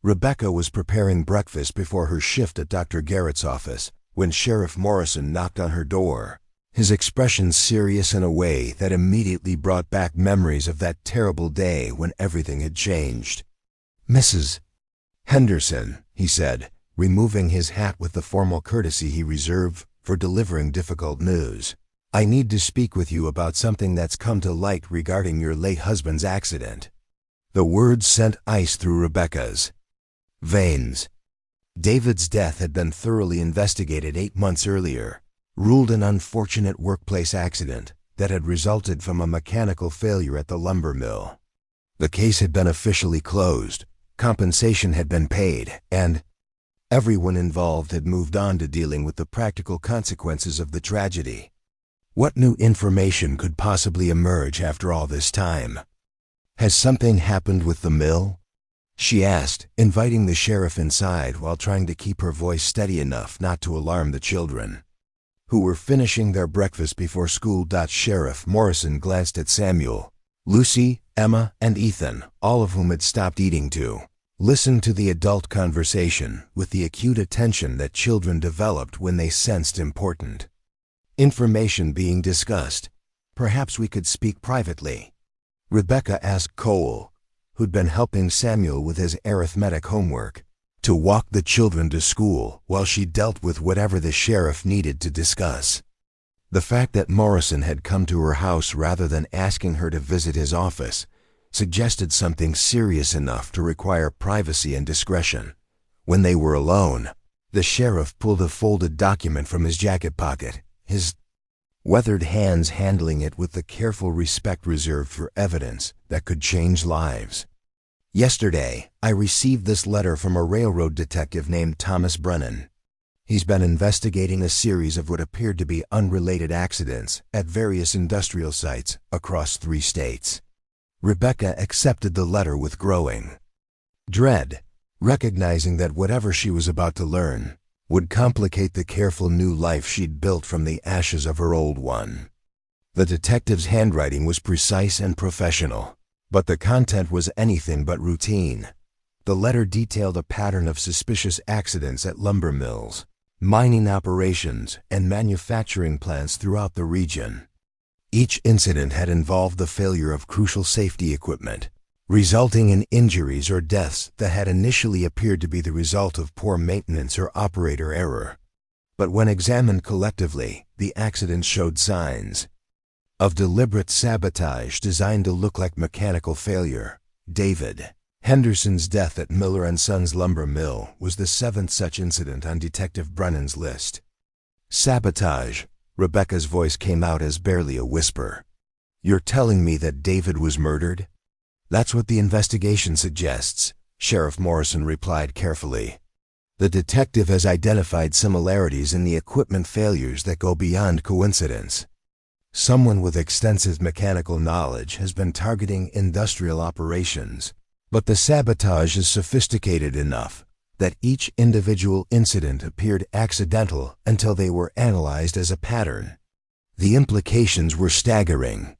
Rebecca was preparing breakfast before her shift at Dr. Garrett's office when Sheriff Morrison knocked on her door, his expression serious in a way that immediately brought back memories of that terrible day when everything had changed. "Mrs. Henderson," he said, removing his hat with the formal courtesy he reserved for delivering difficult news, "I need to speak with you about something that's come to light regarding your late husband's accident." The words sent ice through Rebecca's veins. David's death had been thoroughly investigated 8 months earlier, ruled an unfortunate workplace accident that had resulted from a mechanical failure at the lumber mill. The case had been officially closed, compensation had been paid, and everyone involved had moved on to dealing with the practical consequences of the tragedy. What new information could possibly emerge after all this time? Has something happened with the mill? she asked, inviting the sheriff inside while trying to keep her voice steady enough not to alarm the children, who were finishing their breakfast before school. Sheriff Morrison glanced at Samuel, Lucy, Emma, and Ethan, all of whom had stopped eating to listen to the adult conversation with the acute attention that children developed when they sensed important information being discussed. "Perhaps we could speak privately," Rebecca asked Cole, who'd been helping Samuel with his arithmetic homework, to walk the children to school while she dealt with whatever the sheriff needed to discuss. The fact that Morrison had come to her house rather than asking her to visit his office suggested something serious enough to require privacy and discretion. When they were alone, the sheriff pulled a folded document from his jacket pocket, his weathered hands handling it with the careful respect reserved for evidence that could change lives. "Yesterday, I received this letter from a railroad detective named Thomas Brennan. He's been investigating a series of what appeared to be unrelated accidents at various industrial sites across 3 states. Rebecca accepted the letter with growing dread, recognizing that whatever she was about to learn would complicate the careful new life she'd built from the ashes of her old one. The detective's handwriting was precise and professional, but the content was anything but routine. The letter detailed a pattern of suspicious accidents at lumber mills, mining operations, and manufacturing plants throughout the region. Each incident had involved the failure of crucial safety equipment, resulting in injuries or deaths that had initially appeared to be the result of poor maintenance or operator error. But when examined collectively, the accidents showed signs of deliberate sabotage designed to look like mechanical failure. David Henderson's death at Miller & Sons lumber mill was the 7th such incident on Detective Brennan's list. "Sabotage," Rebecca's voice came out as barely a whisper. "You're telling me that David was murdered?" "That's what the investigation suggests," Sheriff Morrison replied carefully. "The detective has identified similarities in the equipment failures that go beyond coincidence. Someone with extensive mechanical knowledge has been targeting industrial operations, but the sabotage is sophisticated enough that each individual incident appeared accidental until they were analyzed as a pattern. The implications were staggering.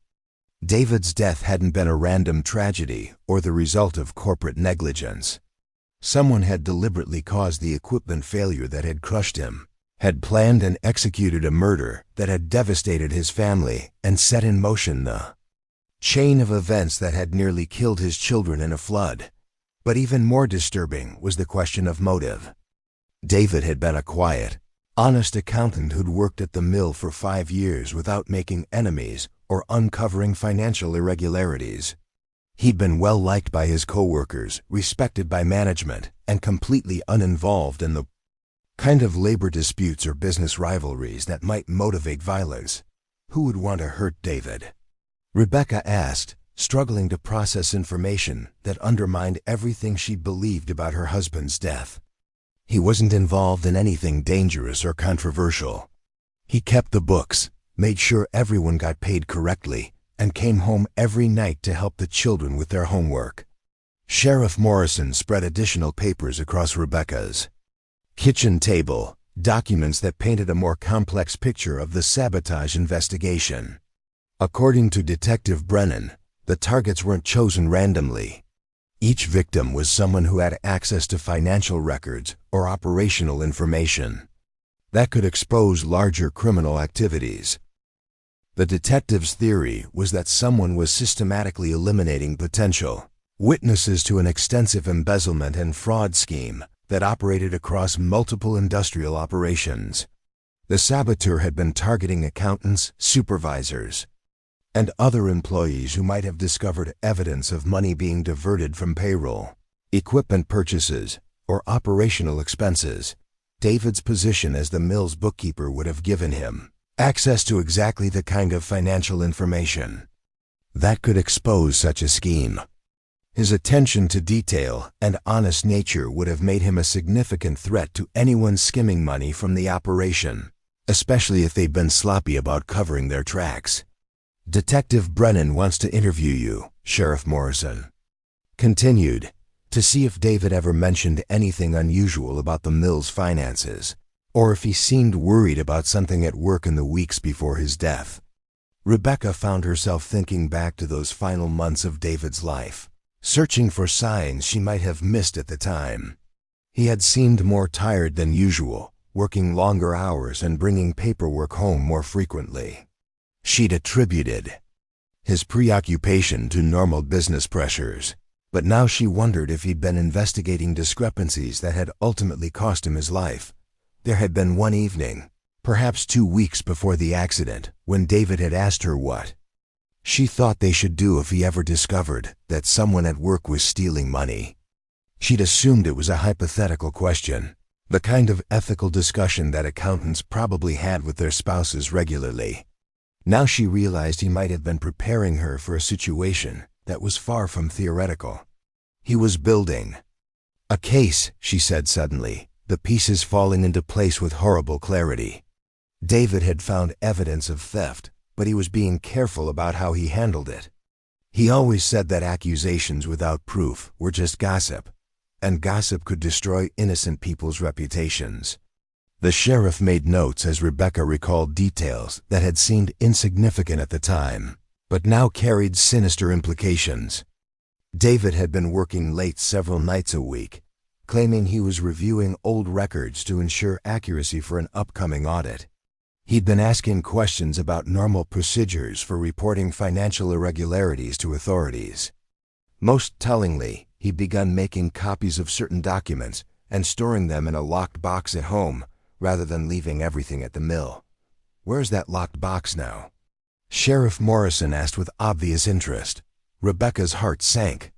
David's death hadn't been a random tragedy or the result of corporate negligence. Someone had deliberately caused the equipment failure that had crushed him, had planned and executed a murder that had devastated his family and set in motion the chain of events that had nearly killed his children in a flood. But even more disturbing was the question of motive. David had been a quiet, honest accountant who'd worked at the mill for 5 years without making enemies or uncovering financial irregularities. He'd been well liked by his coworkers, respected by management, and completely uninvolved in the kind of labor disputes or business rivalries that might motivate violence. Who would want to hurt David? Rebecca asked, struggling to process information that undermined everything she'd believed about her husband's death. He wasn't involved in anything dangerous or controversial. He kept the books, made sure everyone got paid correctly, and came home every night to help the children with their homework. Sheriff Morrison spread additional papers across Rebecca's kitchen table, documents that painted a more complex picture of the sabotage investigation. According to Detective Brennan, the targets weren't chosen randomly. Each victim was someone who had access to financial records or operational information that could expose larger criminal activities. The detective's theory was that someone was systematically eliminating potential witnesses to an extensive embezzlement and fraud scheme that operated across multiple industrial operations. The saboteur had been targeting accountants, supervisors, and other employees who might have discovered evidence of money being diverted from payroll, equipment purchases, or operational expenses. David's position as the mill's bookkeeper would have given him access to exactly the kind of financial information that could expose such a scheme. His attention to detail and honest nature would have made him a significant threat to anyone skimming money from the operation, especially if they'd been sloppy about covering their tracks. "Detective Brennan wants to interview you," Sheriff Morrison continued, to see if David ever mentioned anything unusual about the mill's finances, or if he seemed worried about something at work in the weeks before his death. Rebecca found herself thinking back to those final months of David's life, searching for signs she might have missed at the time. He had seemed more tired than usual, working longer hours and bringing paperwork home more frequently. She'd attributed his preoccupation to normal business pressures, but now she wondered if he'd been investigating discrepancies that had ultimately cost him his life. There had been one evening, perhaps 2 weeks before the accident, when David had asked her what she thought they should do if he ever discovered that someone at work was stealing money. She'd assumed it was a hypothetical question, the kind of ethical discussion that accountants probably had with their spouses regularly. Now she realized he might have been preparing her for a situation that was far from theoretical. He was building a case, she said suddenly, the pieces falling into place with horrible clarity. David had found evidence of theft, but he was being careful about how he handled it. He always said that accusations without proof were just gossip, and gossip could destroy innocent people's reputations. The sheriff made notes as Rebecca recalled details that had seemed insignificant at the time, but now carried sinister implications. David had been working late several nights a week, claiming he was reviewing old records to ensure accuracy for an upcoming audit. He'd been asking questions about normal procedures for reporting financial irregularities to authorities. Most tellingly, he'd begun making copies of certain documents and storing them in a locked box at home, rather than leaving everything at the mill. "Where's that locked box now?" Sheriff Morrison asked with obvious interest. Rebecca's heart sank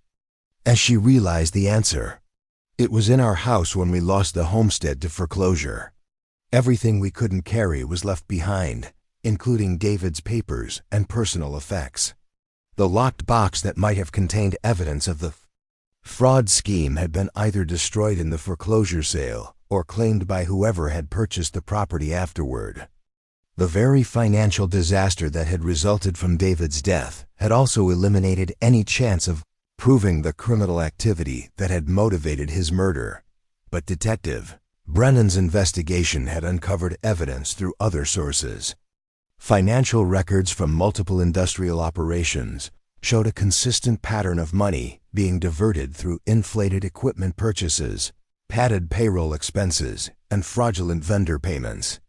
as she realized the answer. "It was in our house when we lost the homestead to foreclosure. Everything we couldn't carry was left behind, including David's papers and personal effects. The locked box that might have contained evidence of the fraud scheme had been either destroyed in the foreclosure sale or claimed by whoever had purchased the property afterward. The very financial disaster that had resulted from David's death had also eliminated any chance of proving the criminal activity that had motivated his murder. But Detective Brennan's investigation had uncovered evidence through other sources. Financial records from multiple industrial operations showed a consistent pattern of money being diverted through inflated equipment purchases, padded payroll expenses, and fraudulent vendor payments.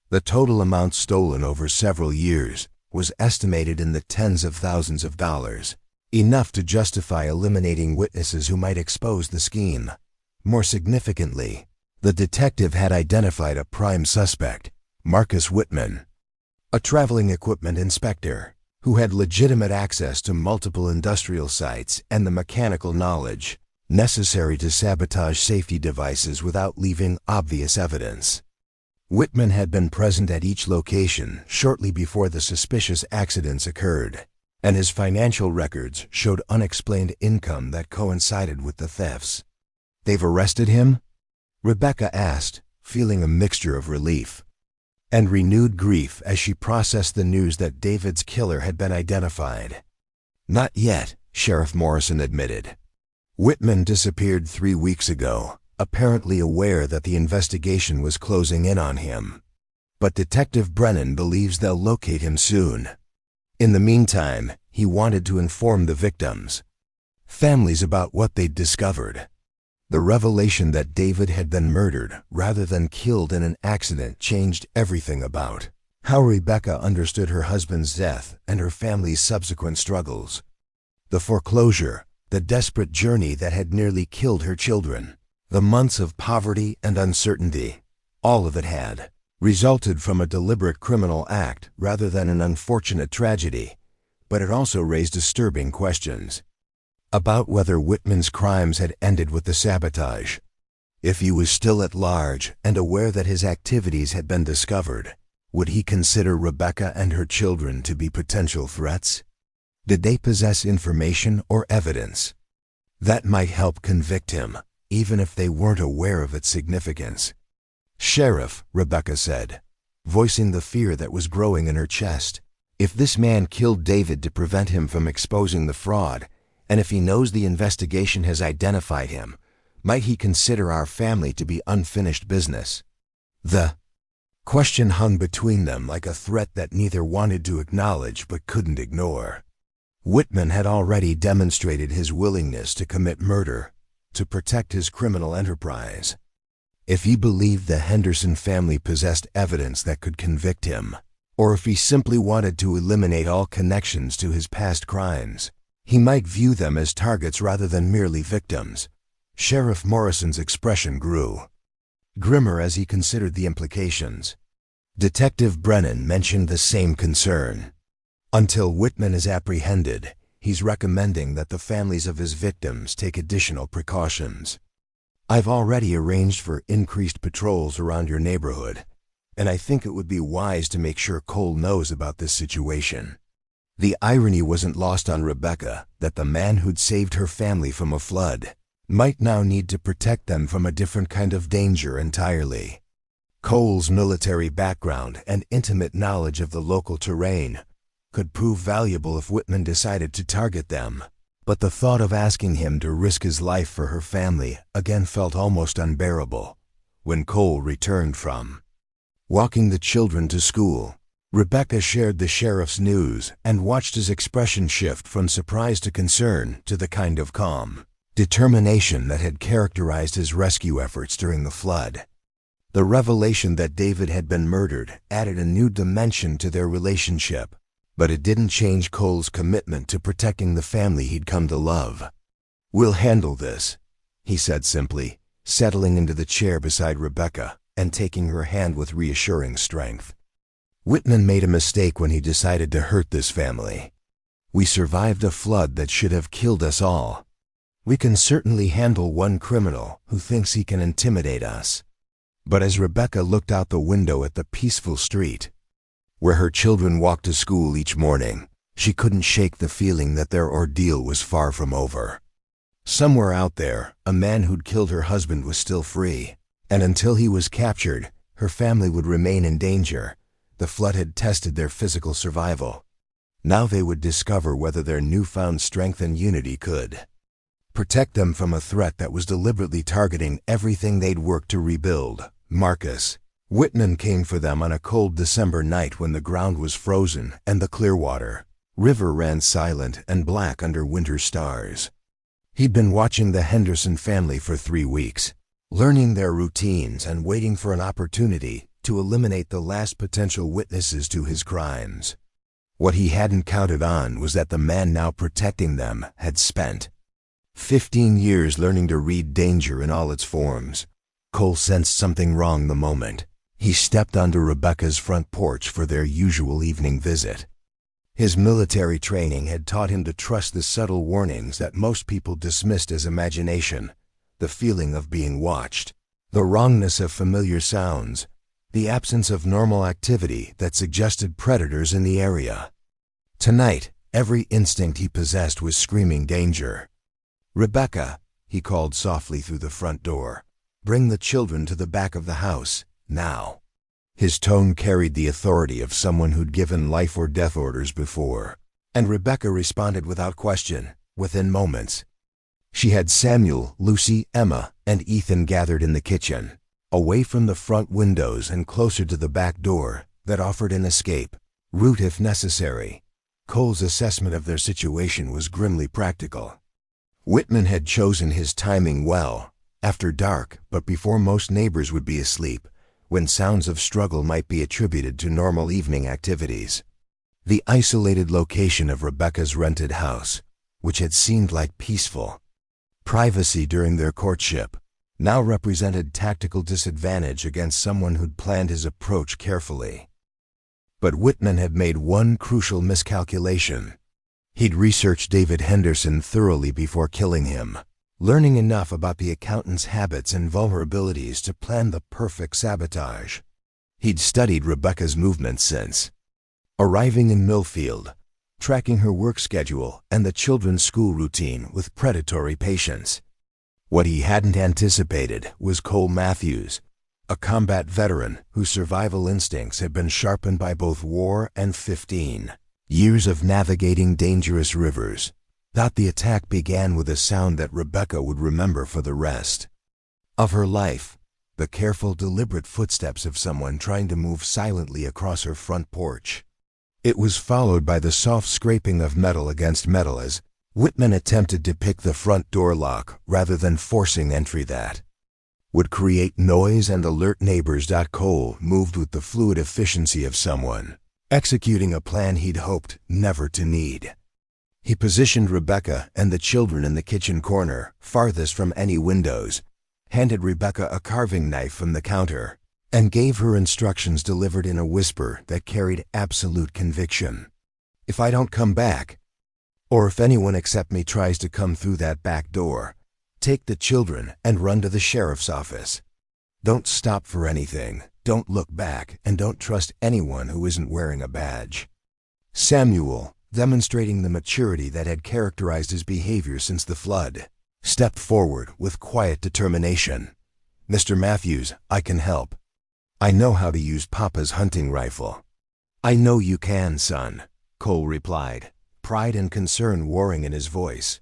The total amount stolen over several years was estimated in the tens of thousands of dollars, enough to justify eliminating witnesses who might expose the scheme. More significantly, the detective had identified a prime suspect, Marcus Whitman, a traveling equipment inspector who had legitimate access to multiple industrial sites and the mechanical knowledge necessary to sabotage safety devices without leaving obvious evidence. Whitman had been present at each location shortly before the suspicious accidents occurred, and his financial records showed unexplained income that coincided with the thefts. "They've arrested him?" Rebecca asked, feeling a mixture of relief and renewed grief as she processed the news that David's killer had been identified. "Not yet," Sheriff Morrison admitted. "Whitman disappeared 3 weeks ago, apparently aware that the investigation was closing in on him. But Detective Brennan believes they'll locate him soon. In the meantime, he wanted to inform the victims' families about what they'd discovered. The revelation that David had been murdered rather than killed in an accident changed everything about how Rebecca understood her husband's death and her family's subsequent struggles. The foreclosure, the desperate journey that had nearly killed her children, the months of poverty and uncertainty, all of it had resulted from a deliberate criminal act rather than an unfortunate tragedy, but it also raised disturbing questions about whether Whitman's crimes had ended with the sabotage. If he was still at large and aware that his activities had been discovered, would he consider Rebecca and her children to be potential threats? Did they possess information or evidence that might help convict him, even if they weren't aware of its significance? "Sheriff," Rebecca said, voicing the fear that was growing in her chest, "if this man killed David to prevent him from exposing the fraud, And if he knows the investigation has identified him, might he consider our family to be unfinished business? The question hung between them like a threat that neither wanted to acknowledge but couldn't ignore. Whitman had already demonstrated his willingness to commit murder to protect his criminal enterprise. If he believed the Henderson family possessed evidence that could convict him, or if he simply wanted to eliminate all connections to his past crimes, he might view them as targets rather than merely victims. Sheriff Morrison's expression grew grimmer as he considered the implications. Detective Brennan mentioned the same concern. Until Whitman is apprehended, he's recommending that the families of his victims take additional precautions. I've already arranged for increased patrols around your neighborhood, and I think it would be wise to make sure Cole knows about this situation. The irony wasn't lost on Rebecca that the man who'd saved her family from a flood might now need to protect them from a different kind of danger entirely. Cole's military background and intimate knowledge of the local terrain could prove valuable if Whitman decided to target them, but the thought of asking him to risk his life for her family again felt almost unbearable. When Cole returned from walking the children to school, Rebecca shared the sheriff's news and watched his expression shift from surprise to concern to the kind of calm determination that had characterized his rescue efforts during the flood. The revelation that David had been murdered added a new dimension to their relationship, but it didn't change Cole's commitment to protecting the family he'd come to love. "We'll handle this," he said simply, settling into the chair beside Rebecca and taking her hand with reassuring strength. Whitman made a mistake when he decided to hurt this family. We survived a flood that should have killed us all. We can certainly handle one criminal who thinks he can intimidate us. But as Rebecca looked out the window at the peaceful street, where her children walked to school each morning, she couldn't shake the feeling that their ordeal was far from over. Somewhere out there, a man who'd killed her husband was still free, and until he was captured, her family would remain in danger. The flood had tested their physical survival. Now they would discover whether their newfound strength and unity could protect them from a threat that was deliberately targeting everything they'd worked to rebuild. Marcus. Whitman came for them on a cold December night when the ground was frozen and the Clearwater River ran silent and black under winter stars. He'd been watching the Henderson family for 3 weeks, learning their routines and waiting for an opportunity to eliminate the last potential witnesses to his crimes. What he hadn't counted on was that the man now protecting them had spent 15 years learning to read danger in all its forms. Cole sensed something wrong the moment he stepped onto Rebecca's front porch for their usual evening visit. His military training had taught him to trust the subtle warnings that most people dismissed as imagination, the feeling of being watched, the wrongness of familiar sounds, the absence of normal activity that suggested predators in the area. Tonight, every instinct he possessed was screaming danger. "Rebecca," he called softly through the front door, "bring the children to the back of the house, now." His tone carried the authority of someone who'd given life or death orders before, and Rebecca responded without question, within moments. She had Samuel, Lucy, Emma, and Ethan gathered in the kitchen, away from the front windows and closer to the back door that offered an escape route if necessary. Cole's assessment of their situation was grimly practical. Whitman had chosen his timing well, after dark but before most neighbors would be asleep, when sounds of struggle might be attributed to normal evening activities. The isolated location of Rebecca's rented house, which had seemed like peaceful privacy during their courtship, now represented tactical disadvantage against someone who'd planned his approach carefully. But Whitman had made one crucial miscalculation. He'd researched David Henderson thoroughly before killing him, learning enough about the accountant's habits and vulnerabilities to plan the perfect sabotage. He'd studied Rebecca's movements since arriving in Millfield, tracking her work schedule and the children's school routine with predatory patience. What he hadn't anticipated was Cole Matthews, a combat veteran whose survival instincts had been sharpened by both war and 15 years of navigating dangerous rivers. The attack began with a sound that Rebecca would remember for the rest of her life. The careful, deliberate footsteps of someone trying to move silently across her front porch. It was followed by the soft scraping of metal against metal as Whitman attempted to pick the front door lock rather than forcing entry that would create noise and alert neighbors. Cole moved with the fluid efficiency of someone executing a plan he'd hoped never to need. He positioned Rebecca and the children in the kitchen corner, farthest from any windows, handed Rebecca a carving knife from the counter, and gave her instructions delivered in a whisper that carried absolute conviction. "If I don't come back, or if anyone except me tries to come through that back door, take the children and run to the sheriff's office. Don't stop for anything, don't look back, and don't trust anyone who isn't wearing a badge." Samuel, demonstrating the maturity that had characterized his behavior since the flood, stepped forward with quiet determination. "Mr. Matthews, I can help. I know how to use Papa's hunting rifle." "I know you can, son," Cole replied, pride and concern warring in his voice.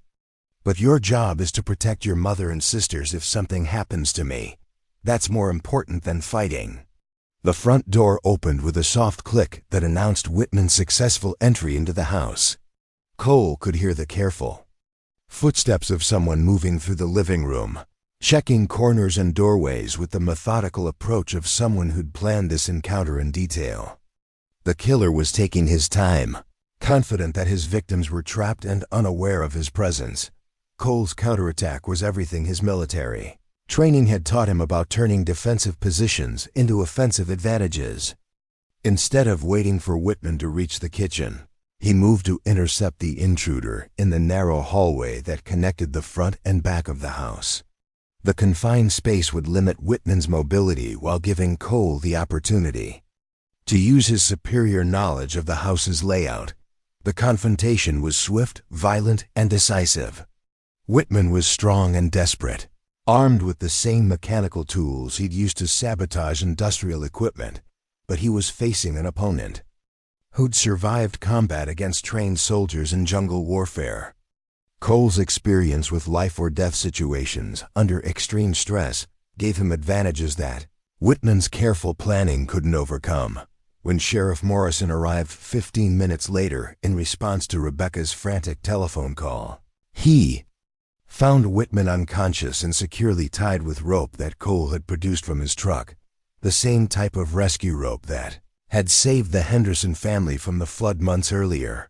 "But your job is to protect your mother and sisters if something happens to me. That's more important than fighting." The front door opened with a soft click that announced Whitman's successful entry into the house. Cole could hear the careful footsteps of someone moving through the living room, checking corners and doorways with the methodical approach of someone who'd planned this encounter in detail. The killer was taking his time, confident that his victims were trapped and unaware of his presence. Cole's counterattack was everything his military training had taught him about turning defensive positions into offensive advantages. Instead of waiting for Whitman to reach the kitchen, he moved to intercept the intruder in the narrow hallway that connected the front and back of the house. The confined space would limit Whitman's mobility while giving Cole the opportunity to use his superior knowledge of the house's layout. The confrontation was swift, violent, and decisive. Whitman was strong and desperate, armed with the same mechanical tools he'd used to sabotage industrial equipment, but he was facing an opponent who'd survived combat against trained soldiers in jungle warfare. Cole's experience with life-or-death situations under extreme stress gave him advantages that Whitman's careful planning couldn't overcome. When Sheriff Morrison arrived 15 minutes later in response to Rebecca's frantic telephone call, he found Whitman unconscious and securely tied with rope that Cole had produced from his truck, the same type of rescue rope that had saved the Henderson family from the flood months earlier.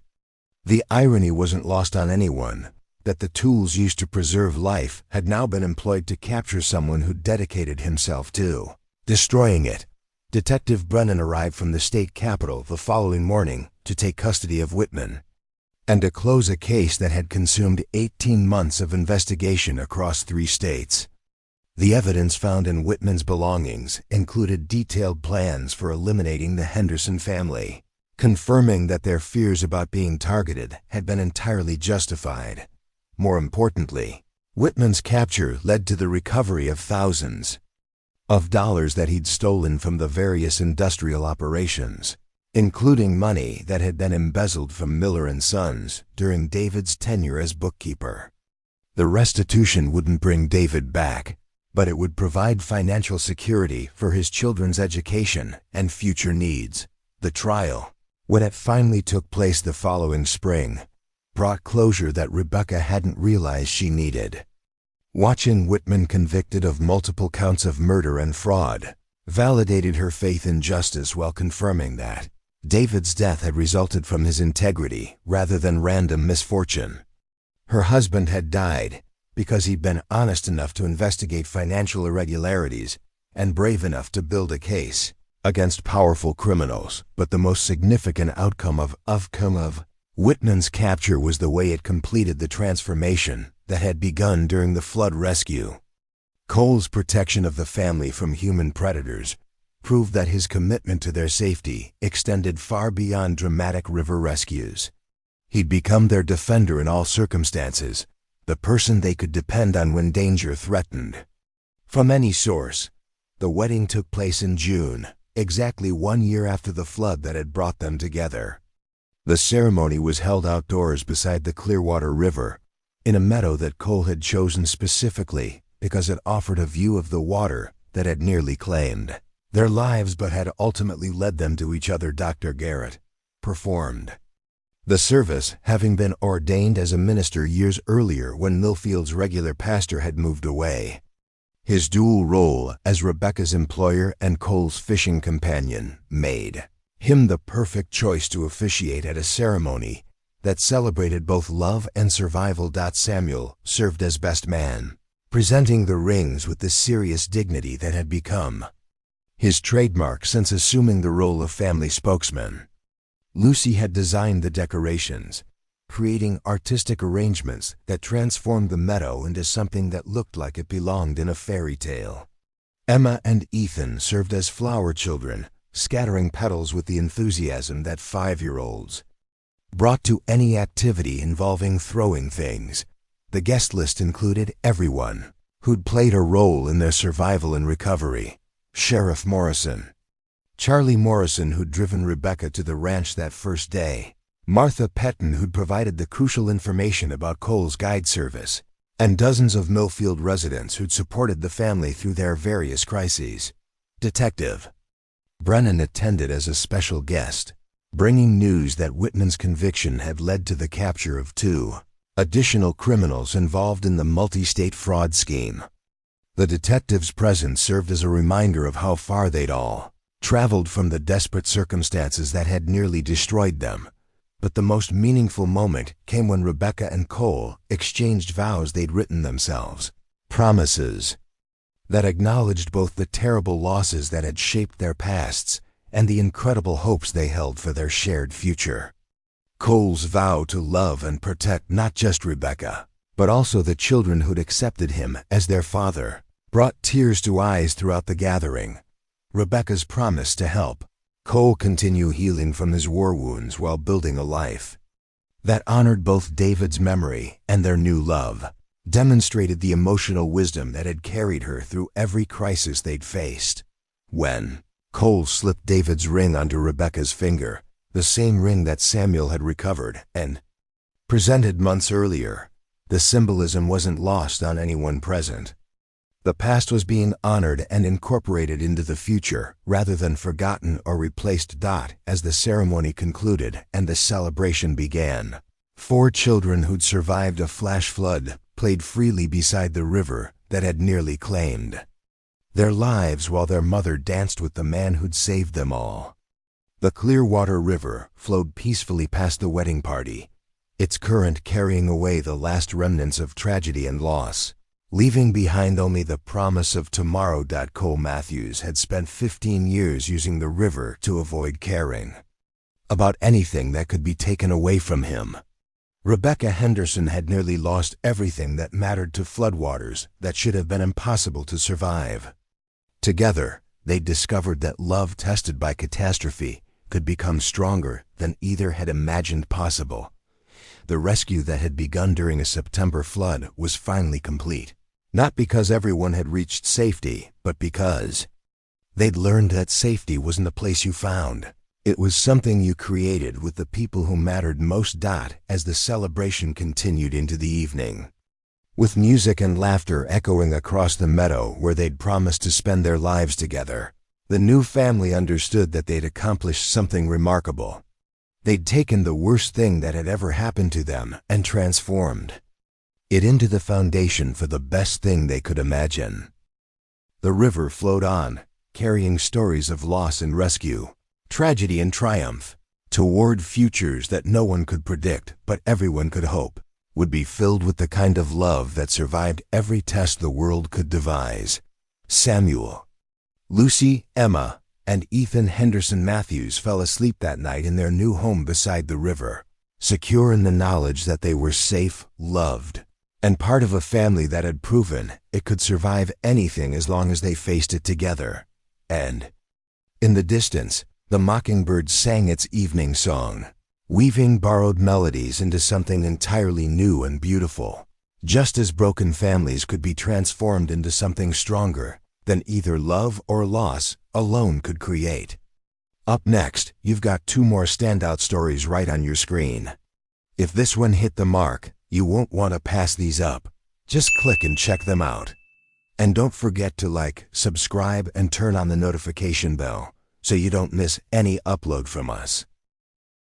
The irony wasn't lost on anyone that the tools used to preserve life had now been employed to capture someone who dedicated himself to destroying it. Detective Brennan arrived from the state capitol the following morning to take custody of Whitman and to close a case that had consumed 18 months of investigation across 3 states. The evidence found in Whitman's belongings included detailed plans for eliminating the Henderson family, confirming that their fears about being targeted had been entirely justified. More importantly, Whitman's capture led to the recovery of thousands of dollars that he'd stolen from the various industrial operations, including money that had been embezzled from Miller and Sons during David's tenure as bookkeeper. The restitution wouldn't bring David back, but it would provide financial security for his children's education and future needs. The trial, when it finally took place the following spring, brought closure that Rebecca hadn't realized she needed. Watching Whitman convicted of multiple counts of murder and fraud validated her faith in justice while confirming that David's death had resulted from his integrity rather than random misfortune. Her husband had died because he'd been honest enough to investigate financial irregularities and brave enough to build a case against powerful criminals. But the most significant outcome of Whitman's capture was the way it completed the transformation that had begun during the flood rescue. Cole's protection of the family from human predators proved that his commitment to their safety extended far beyond dramatic river rescues. He'd become their defender in all circumstances, the person they could depend on when danger threatened. From any source, the wedding took place in June, exactly 1 year after the flood that had brought them together. The ceremony was held outdoors beside the Clearwater River, in a meadow that Cole had chosen specifically because it offered a view of the water that had nearly claimed their lives but had ultimately led them to each other. Dr. Garrett performed the service, having been ordained as a minister years earlier when Millfield's regular pastor had moved away. His dual role as Rebecca's employer and Cole's fishing companion made him the perfect choice to officiate at a ceremony that celebrated both love and survival. Samuel served as best man, presenting the rings with the serious dignity that had become his trademark since assuming the role of family spokesman. Lucy had designed the decorations, creating artistic arrangements that transformed the meadow into something that looked like it belonged in a fairy tale. Emma and Ethan served as flower children, scattering petals with the enthusiasm that 5-year-olds brought to any activity involving throwing things. The guest list included everyone who'd played a role in their survival and recovery. Sheriff Morrison, Charlie Morrison, who'd driven Rebecca to the ranch that first day, Martha Petton, who'd provided the crucial information about Cole's guide service, and dozens of Millfield residents who'd supported the family through their various crises. Detective Brennan attended as a special guest, bringing news that Whitman's conviction had led to the capture of 2 additional criminals involved in the multi-state fraud scheme. The detective's presence served as a reminder of how far they'd all traveled from the desperate circumstances that had nearly destroyed them. But the most meaningful moment came when Rebecca and Cole exchanged vows they'd written themselves, promises that acknowledged both the terrible losses that had shaped their pasts and the incredible hopes they held for their shared future. Cole's vow to love and protect not just Rebecca, but also the children who'd accepted him as their father, brought tears to eyes throughout the gathering. Rebecca's promise to help Cole continue healing from his war wounds while building a life that honored both David's memory and their new love demonstrated the emotional wisdom that had carried her through every crisis they'd faced. When Cole slipped David's ring onto Rebecca's finger, the same ring that Samuel had recovered and presented months earlier, the symbolism wasn't lost on anyone present. The past was being honored and incorporated into the future rather than forgotten or replaced. As the ceremony concluded and the celebration began, 4 children who'd survived a flash flood played freely beside the river that had nearly claimed their lives while their mother danced with the man who'd saved them all. The Clearwater River flowed peacefully past the wedding party, its current carrying away the last remnants of tragedy and loss, leaving behind only the promise of tomorrow. Cole Matthews had spent 15 years using the river to avoid caring about anything that could be taken away from him. Rebecca Henderson had nearly lost everything that mattered to floodwaters that should have been impossible to survive. Together, they discovered that love tested by catastrophe could become stronger than either had imagined possible. The rescue that had begun during a September flood was finally complete, not because everyone had reached safety, but because they'd learned that safety wasn't a place you found. It was something you created with the people who mattered most. As the celebration continued into the evening, with music and laughter echoing across the meadow where they'd promised to spend their lives together, the new family understood that they'd accomplished something remarkable. They'd taken the worst thing that had ever happened to them and transformed it into the foundation for the best thing they could imagine. The river flowed on, carrying stories of loss and rescue, tragedy and triumph, toward futures that no one could predict but everyone could hope would be filled with the kind of love that survived every test the world could devise. Samuel, Lucy, Emma, and Ethan Henderson Matthews fell asleep that night in their new home beside the river, secure in the knowledge that they were safe, loved, and part of a family that had proven it could survive anything as long as they faced it together. And in the distance, the mockingbird sang its evening song, weaving borrowed melodies into something entirely new and beautiful, just as broken families could be transformed into something stronger than either love or loss alone could create. Up next, you've got two more standout stories right on your screen. If this one hit the mark, you won't want to pass these up. Just click and check them out. And don't forget to like, subscribe, and turn on the notification bell so you don't miss any upload from us.